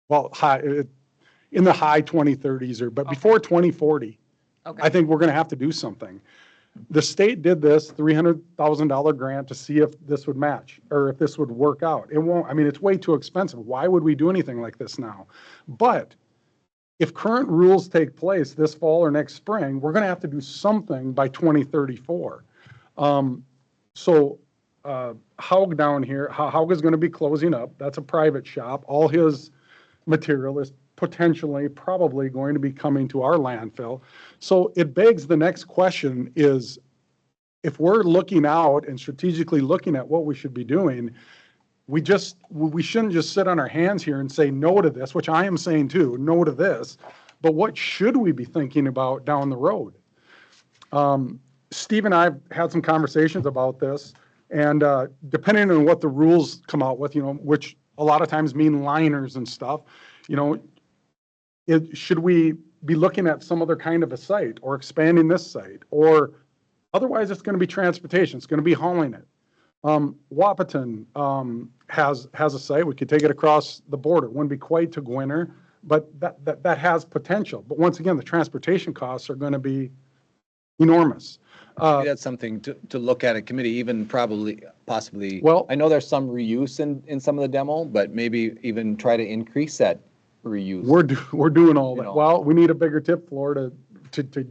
well, in the high 2030s, but before 2040, Okay. I think we're going to have to do something. The state did this $300,000 grant to see if this would match or if this would work out. It won't. I mean, it's way too expensive. Why would we do anything like this now? But if current rules take place this fall or next spring, we're going to have to do something by 2034. Haug down here, Haug is going to be closing up. That's a private shop. All his material is potentially probably going to be coming to our landfill. So it begs the next question is, if we're looking out and strategically looking at what we should be doing, we shouldn't just sit on our hands here and say no to this, which I am saying too, no to this, but what should we be thinking about down the road? Steve and I have had some conversations about this, and depending on what the rules come out with, which a lot of times mean liners and stuff, should we be looking at some other kind of a site or expanding this site? Or otherwise, it's going to be transportation. It's going to be hauling it. Wapaton has a site. We could take it across the border. It wouldn't be quite to Gwinner, but that has potential. But once again, the transportation costs are going to be enormous. Maybe that's something to look at committee, even possibly. Well, I know there's some reuse in some of the demo, but maybe even try to increase that reuse. We're doing all that. know. Well, we need a bigger tip floor to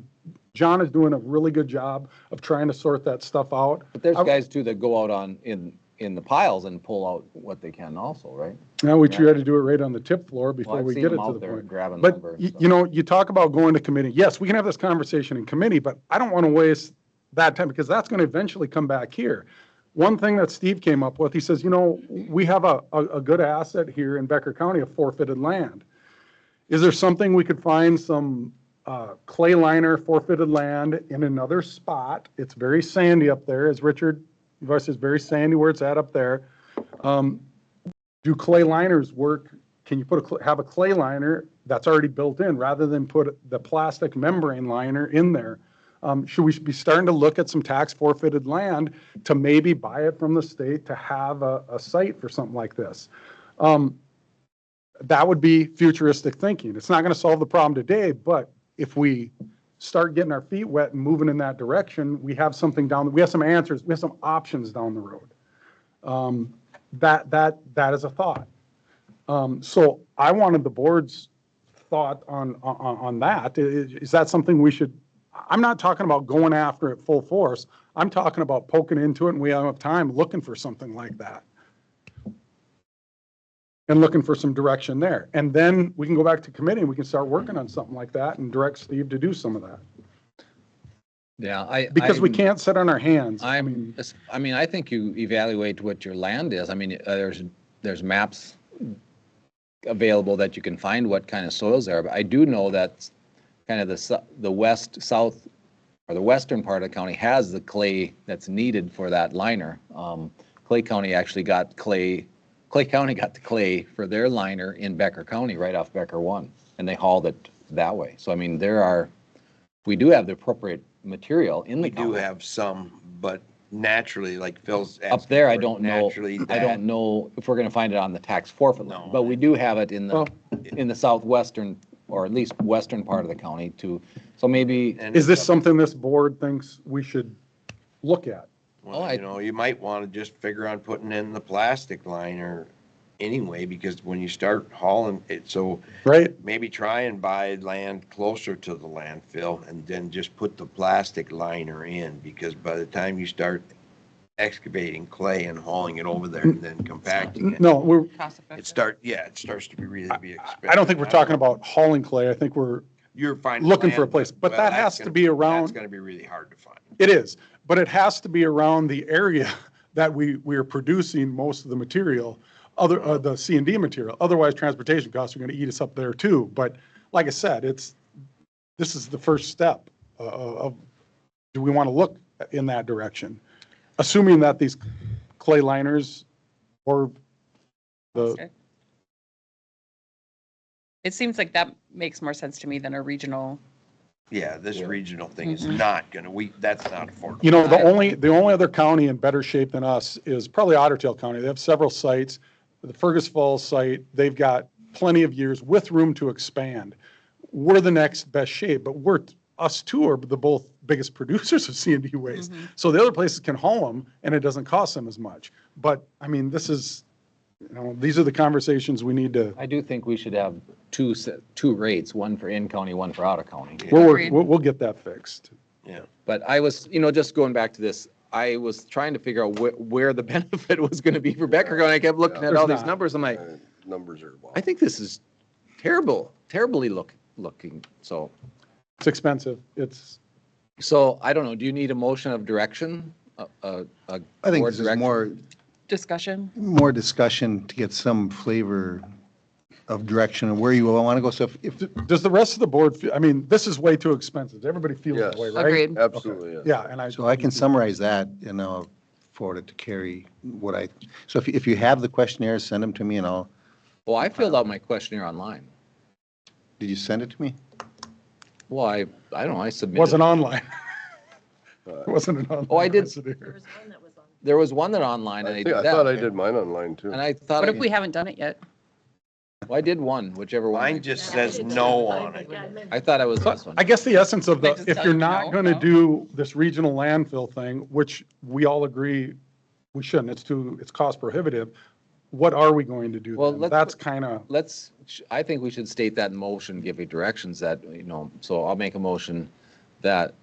John is doing a really good job of trying to sort that stuff out. But there's guys too that go out in the piles and pull out what they can also, right? Now we try to do it right on the tip floor before I've we seen get it them to out the there point. grabbing But lumber and stuff. you talk about going to committee. Yes, we can have this conversation in committee, but I don't want to waste that time because that's going to eventually come back here. One thing that Steve came up with, he says, we have a good asset here in Becker County of forfeited land. Is there something we could find some clay liner forfeited land in another spot? It's very sandy up there, as Richard says, very sandy where it's at up there. Do clay liners work? Can you have a clay liner that's already built in rather than put the plastic membrane liner in there? Should we be starting to look at some tax forfeited land to maybe buy it from the state to have a site for something like this? That would be futuristic thinking. It's not going to solve the problem today, but if we start getting our feet wet and moving in that direction, we have something we have some answers, we have some options down the road. That is a thought. So I wanted the board's thought on that. Is that something we should, I'm not talking about going after it full force. I'm talking about poking into it and we have enough time looking for something like that. And looking for some direction there. And then we can go back to committee and we can start working on something like that and direct Steve to do some of that. Yeah, Because we can't sit on our hands. I mean, I think you evaluate what your land is. I mean, there's maps available that you can find what kind of soils there are. But I do know that kind of the south, or the western part of the county has the clay that's needed for that liner. Clay County actually got clay. Clay County got the clay for their liner in Becker County, right off Becker 1, and they hauled it that way. So I mean, we do have the appropriate material in the county. We do have some, but naturally, like Phil's asking Up there, I for, don't know. naturally I don't know if we're going to find it on the tax forfeit No. line, but we do have it in the southwestern, or at least western part of the county too. So maybe. Is this something this board thinks we should look at? Well, you might want to just figure on putting in the plastic liner anyway, because when you start hauling it, so right, maybe try and buy land closer to the landfill and then just put the plastic liner in, because by the time you start excavating clay and hauling it over there and then compacting it. No, it starts to be really expensive. I don't think we're talking about hauling clay. I think you're finding looking for a land, place, but well, that has to be around. That's going to be really hard to find. It is, but it has to be around the area that we are producing most of the material, the C&D material. Otherwise, transportation costs are going to eat us up there too. But like I said, this is the first step of do we want to look in that direction, assuming that these clay liners or the, It seems like that makes more sense to me than a regional. Yeah, this regional thing is not gonna, that's not affordable. you know, the only other county in better shape than us is probably Otter Tail County. They have several sites. The Fergus Falls site, they've got plenty of years with room to expand. We're the next best shape, but us two are the both biggest producers of C&D waste. So the other places can haul them and it doesn't cost them as much. But I mean, this is, you know, these are the conversations we need to, I do think we should have two rates, one for in-county, one for out-of-county. we'll get that fixed. Yeah. But I was, just going back to this, I was trying to figure out where the benefit was going to be for Becker County. I kept looking at all these numbers. I'm like, Numbers are, wow. I think this is terribly looking. So It's So I don't know, do you need a motion of direction? I think board this is direction? Discussion? more discussion to get some flavor of direction and where you want to go. So if does the rest of the board, I mean, this is way too expensive. Everybody feels that Yes. way, right? Agreed. Absolutely, yes. Yeah, and So I can summarize that and I'll forward it to Carrie, so if you have the questionnaires, send them to me and Well, I filled out my questionnaire online. did you send it to me? Well, I don't know, I submitted. Wasn't online. It wasn't an online. Oh, I did. questionnaire. There was one that online and I did I that. thought I did mine online too. And I thought, What if we haven't done it yet? well, I did one, whichever one. Mine just says no on it. I thought I was this one. I guess the essence of Like, just if tell you're you not no, going to no. do this regional landfill thing, which we all agree we shouldn't, it's cost prohibitive, what are we going to do Well, then? That's kind of, I think we should state that in motion, give you directions that, so I'll make a motion that,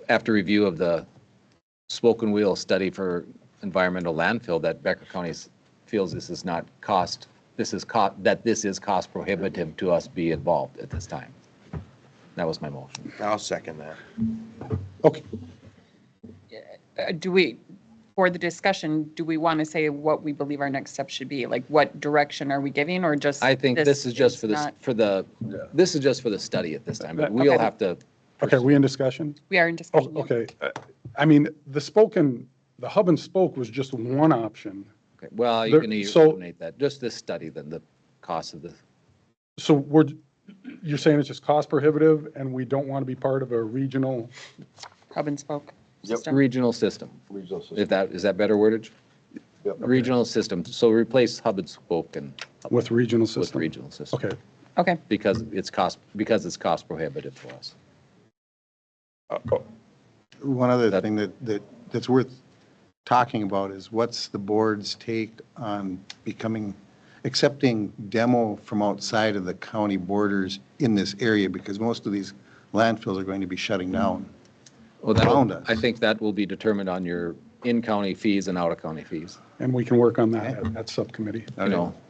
after review of the Spoken Wheel study for environmental landfill, that Becker County feels this is cost prohibitive to us be involved at this time. That was my motion. I'll second that. okay, For the discussion, do we want to say what we believe our next step should be? Like, what direction are we giving, or just? I think this is just for not- this is just for the study at this time, but we'll Okay. have to. okay, we in discussion? We are in Oh, discussion. yeah. okay. I mean, the hub and spoke was just one option. Okay, well, you There- can so- eliminate that, just this study, then the cost of the, So you're saying it's just cost prohibitive and we don't want to be part of a regional? Hub and spoke Yep. system. regional system. Regional system. Is that better wordage? Yep. Regional system, so replace hub and spoke and With regional with system? regional system. Okay. Okay, Because it's cost prohibitive for us. One other That- thing that's worth talking about is what's the board's take on accepting demo from outside of the county borders in this area, because most of these landfills are going to be shutting down. Well, Around us. I think that will be determined on your in-county fees and out-of-county fees, And we can work on that at subcommittee.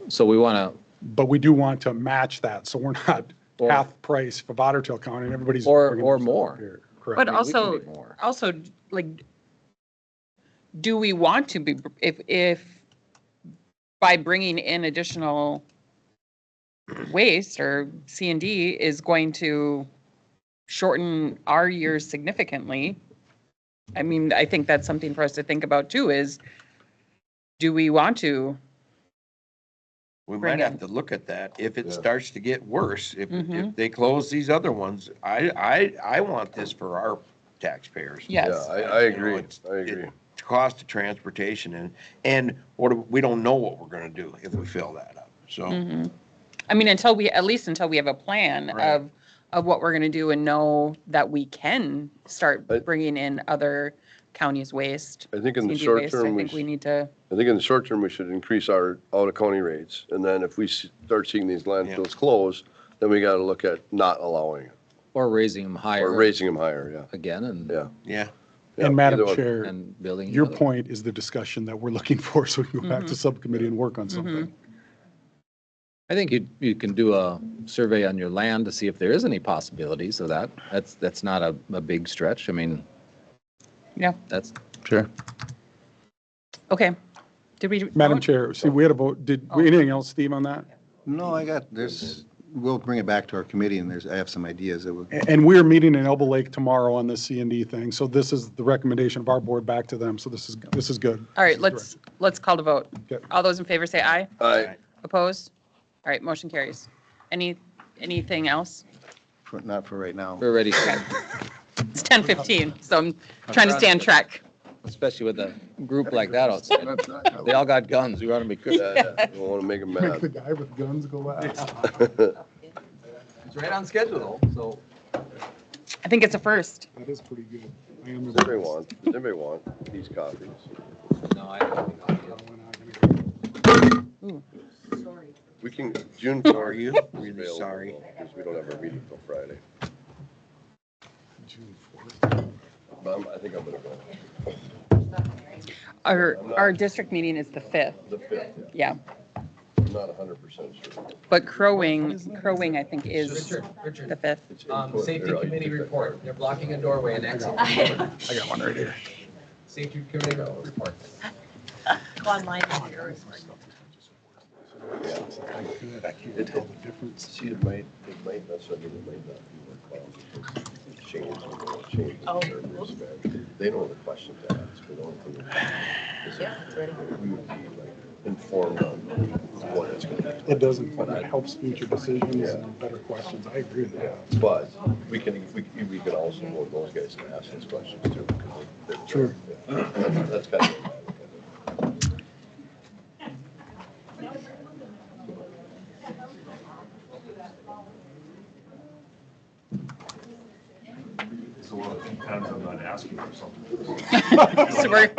So we want to, But we do want to match that, so we're not Or- half price for Otter Tail County and everybody's. Or bringing more. themselves up here. Correct. but we can also, be more. like, do we want to be, if by bringing in additional waste or C&D is going to shorten our years significantly? I mean, I think that's something for us to think about too, is do we want to? We Bring might have in. to look at that if it Yeah. starts to get worse. If Mhm. they close these other ones, I want this for our taxpayers. Yes. Yeah, I You know, agree. it's- I agree. Cost of transportation and we don't know what we're gonna do if we fill that up. So, Mhm. I mean, at least until we have a plan Right. of what we're gonna do and know that we can start I- bringing in other counties' waste. I think in the C&D short waste, I term, think we need to, I think in the short term, we should increase our out-of-county rates. And then if we start seeing these landfills close, then we got to look at not allowing it or raising them or higher raising them higher, yeah. again and, Yeah. yeah. Yeah, And Madam either one. Chair, and building. your another- point is the discussion that we're looking for, so we can go back to subcommittee and work on something. I think you can do a survey on your land to see if there is any possibilities of that. That's not a big stretch. I mean, yeah, that's, Sure. okay. Did we? Madam vote? Chair, see, we had a vote, anything else, Steve, on that? No, we'll bring it back to our committee, and I have some ideas that will. And we're meeting in Elbow Lake tomorrow on the C&D thing, so this is the recommendation of our board back to them, so this is good. All right, let's call the vote. Okay. All those in favor say aye. Aye. Opposed? All right, motion carries. Anything else? Not for right now. We're ready, It's 10:15, so I'm trying to stay on track. especially with a group like that outside. They all got guns. We ought to be good. Don't want to make them Make the mad. guy with guns go last. It's right on schedule, though, so. I think it's a first. That is pretty good. I am. Does anybody want these copies? No, I don't. We can, June Are you 4th. really sorry? Because we don't have our meeting till Friday. June 4th. But I think I'm gonna go. Our district meeting is the 5th. The 5th, Yeah, I'm not 100% sure. but crowing, I think, is the 5th. Safety committee report. They're blocking a doorway and exit. I got one right here. Safety committee report. Online. I can't tell the difference. See, it might not, so it might not be worthwhile. Change. Oh. They know the questions to ask, but the only thing is we would be like informed on what it's gonna be. It doesn't, but it helps future decisions and better questions. I agree with that. But we can also vote those guys to ask those questions too. Because they're- True. That's kind of. Sometimes I'm not asking for something. So we're-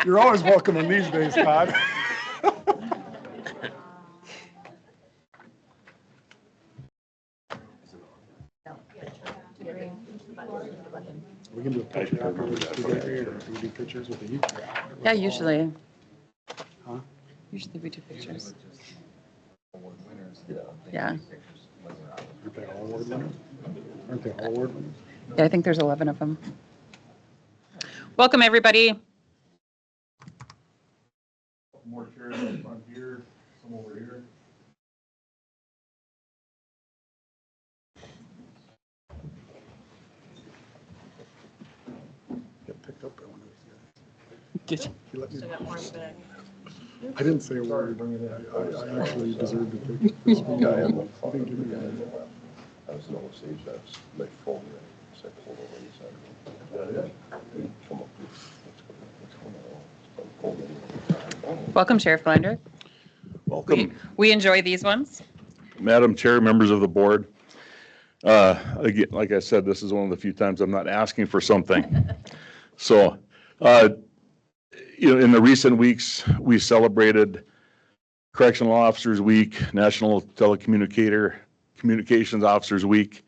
You're always welcome in these days, Todd. We can do a picture afterwards today, or we do pictures with the youth. Yeah, usually. Huh? Usually we do pictures. Yeah. Yeah. Aren't they all award winners? Aren't they all award winners? Yeah, I think there's 11 of them. Welcome, everybody. More chairs in front here, some over here. Get picked up by one of these Did guys. He let me- I didn't say a word. I actually deserved to take this one. Guy on the He didn't give me one. I was in Osage, that's my phone rang, so I pulled over and he said, come on, let's go. Welcome, Sheriff Blinder. Welcome, We enjoy these ones. Madam Chair, members of the board. Again, like I said, this is one of the few times I'm not asking for something. So, in the recent weeks, we celebrated Correctional Officers Week, National Communications Officers Week,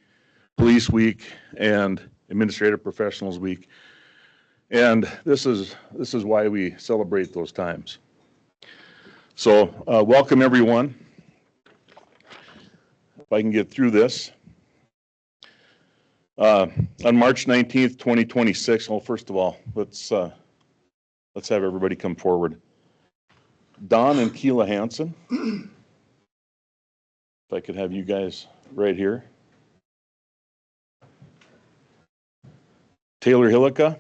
Police Week, and Administrative Professionals Week. And this is why we celebrate those times. So welcome, everyone. If I can get through this. On March 19th, 2026, well, first of all, let's have everybody come forward. Don and Keela Hansen. If I could have you guys right here. Taylor Hillica.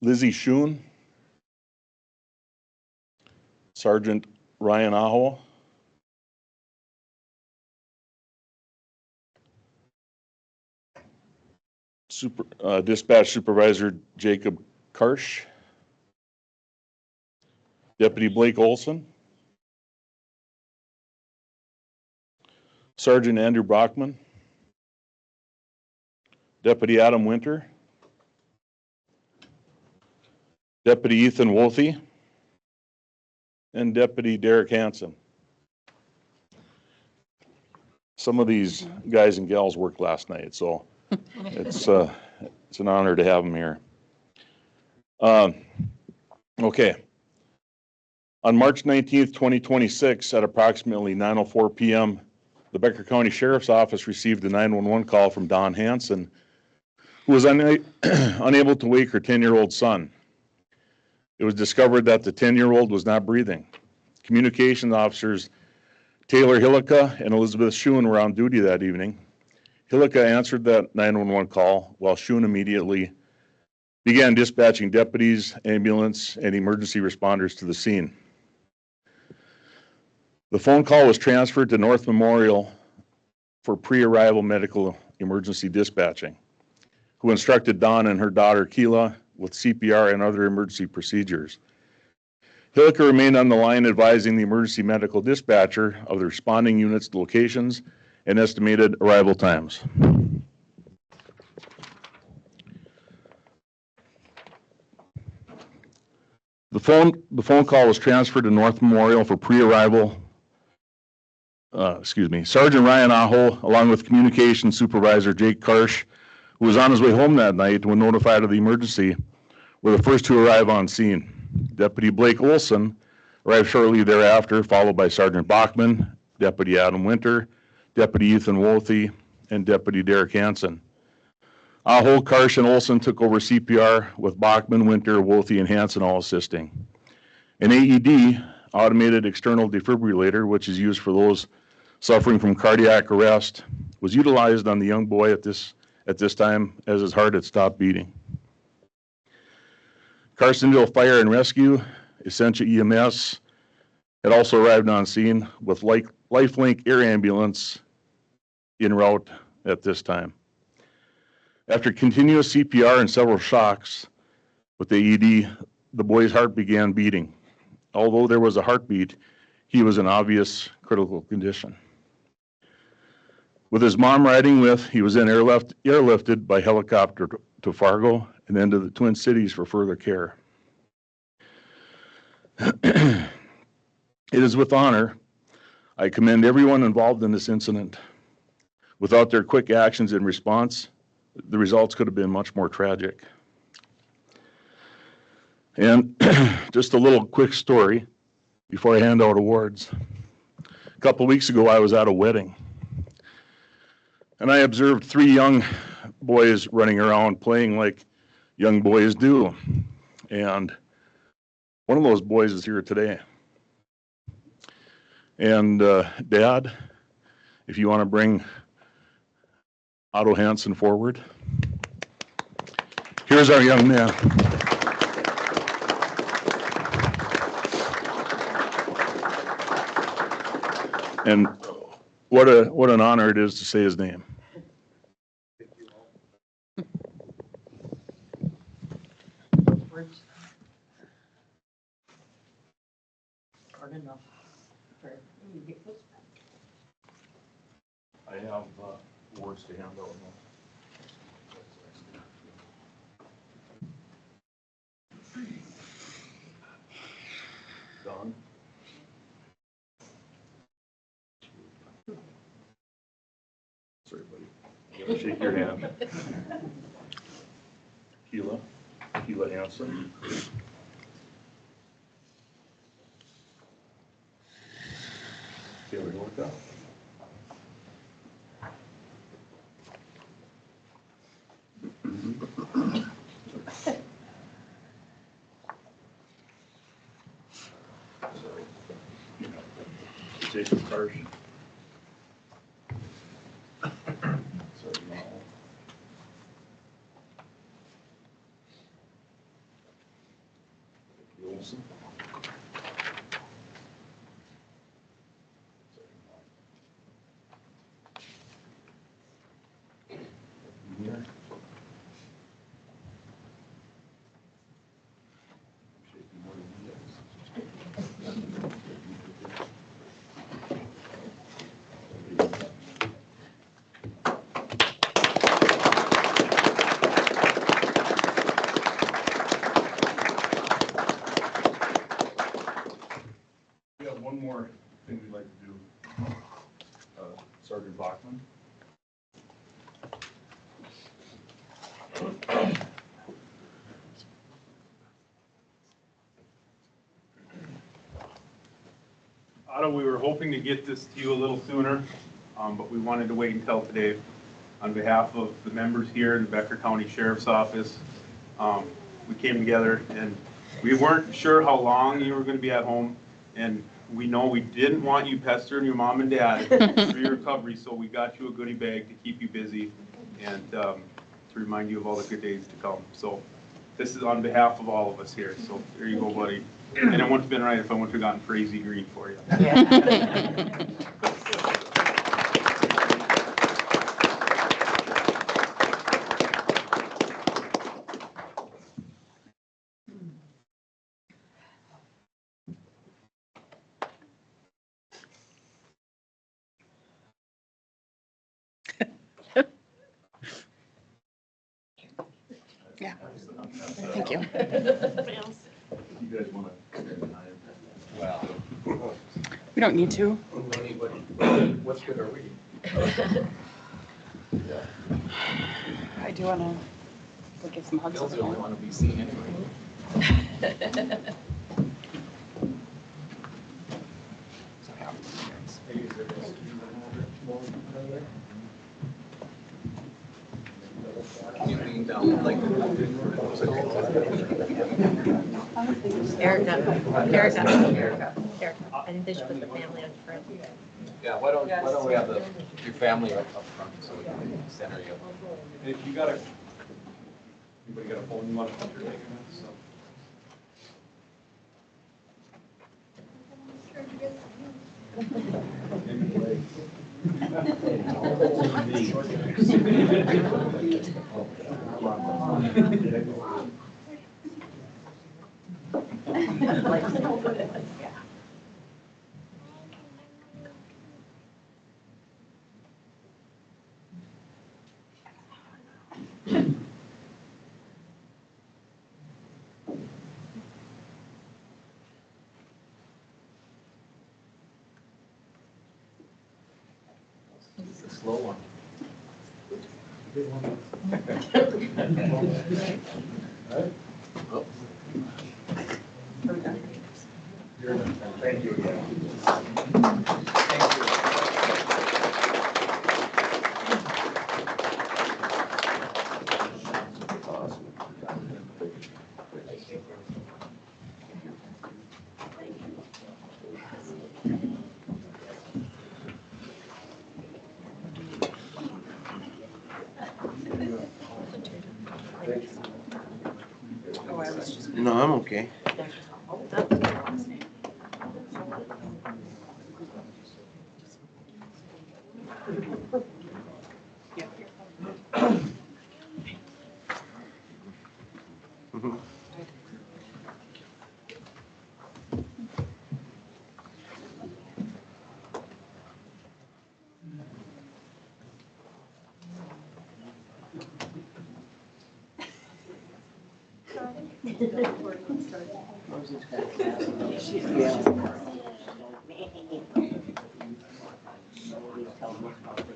Lizzie Schoen. Sergeant Ryan Aho. Dispatch Supervisor Jacob Karsh. Deputy Blake Olson. Sergeant Andrew Brockman. Deputy Adam Winter. Deputy Ethan Wolthy. And Deputy Derek Hansen. Some of these guys and gals worked last night, so it's an honor to have them here. Okay. On March 19th, 2026, at approximately 9:04 p.m., the Becker County Sheriff's Office received a 911 call from Don Hansen, who was unable to wake her 10-year-old son. It was discovered that the 10-year-old was not breathing. Communications officers Taylor Hillica and Elizabeth Schoen were on duty that evening. Hillica answered that 911 call while Schoen immediately began dispatching deputies, ambulance, and emergency responders to the scene. The phone call was transferred to North Memorial for pre-arrival medical emergency dispatching, who instructed Dawn and her daughter Keela with CPR and other emergency procedures. Hillica remained on the line advising the emergency medical dispatcher of the responding units' locations and estimated arrival times. The phone call was transferred to North Memorial for pre-arrival. Sergeant Ryan Aho, along with communications supervisor Jake Karsh, who was on his way home that night when notified of the emergency, were the first to arrive on scene. Deputy Blake Olson arrived shortly thereafter, followed by Sergeant Bachman, Deputy Adam Winter, Deputy Ethan Wothy, and Deputy Derek Hansen. Aho, Karsh, and Olson took over CPR with Bachman, Winter, Wothy, and Hansen all assisting. An AED, automated external defibrillator, which is used for those suffering from cardiac arrest, was utilized on the young boy at this time as his heart had stopped beating. Carsonville Fire and Rescue, Essentia EMS, had also arrived on scene with Lifelink Air Ambulance en route at this time. After continuous CPR and several shocks with the AED, the boy's heart began beating. Although there was a heartbeat, he was in obvious critical condition. With his mom riding with, he was then airlifted by helicopter to Fargo and then to the Twin Cities for further care. It is with honor I commend everyone involved in this incident. Without their quick actions in response, the results could have been much more tragic. And just a little quick story before I hand out awards. A couple weeks ago, I was at a wedding, and I observed 3 young boys running around playing like young boys do. And one of those boys is here today. And Dad, if you want to bring Otto Hansen forward. Here's our young man. And what an honor it is to say his name. I have words to hand out. Don. Sorry, buddy. You gotta shake your hand. Keela Hansen. Taylor Hillica. Jason Karsh. Olson. Here. We have one more thing we'd like to do. Sergeant Bachman. Otto, we were hoping to get this to you a little sooner, but we wanted to wait until today. On behalf of the members here in the Becker County Sheriff's Office, we came together and we weren't sure how long you were going to be at home, and we know we didn't want you pestering your mom and dad through your recovery, so we got you a goodie bag to keep you busy and to remind you of all the good days to come. So this is on behalf of all of us here, so there you go, buddy. And it wouldn't have been right if I wouldn't have gotten crazy green for you. Yeah. Thank you. We don't need to. What's good are we? I do want to go give some hugs. Bill's the only one to be seen anyway. Can you lean down like Erica. I think they should put the family on front. Yeah, why don't we have your family up front so we can center you. If you got anybody got a phone you want to picture taken with? So. It's a slow one. Thank you again. No, I'm okay.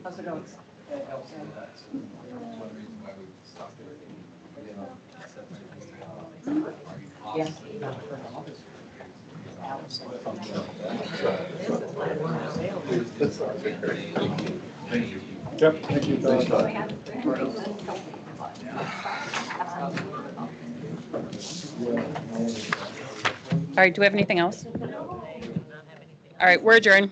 How's it going? Yeah. Yep, thank you. All right, do we have anything else? All right, we're adjourned.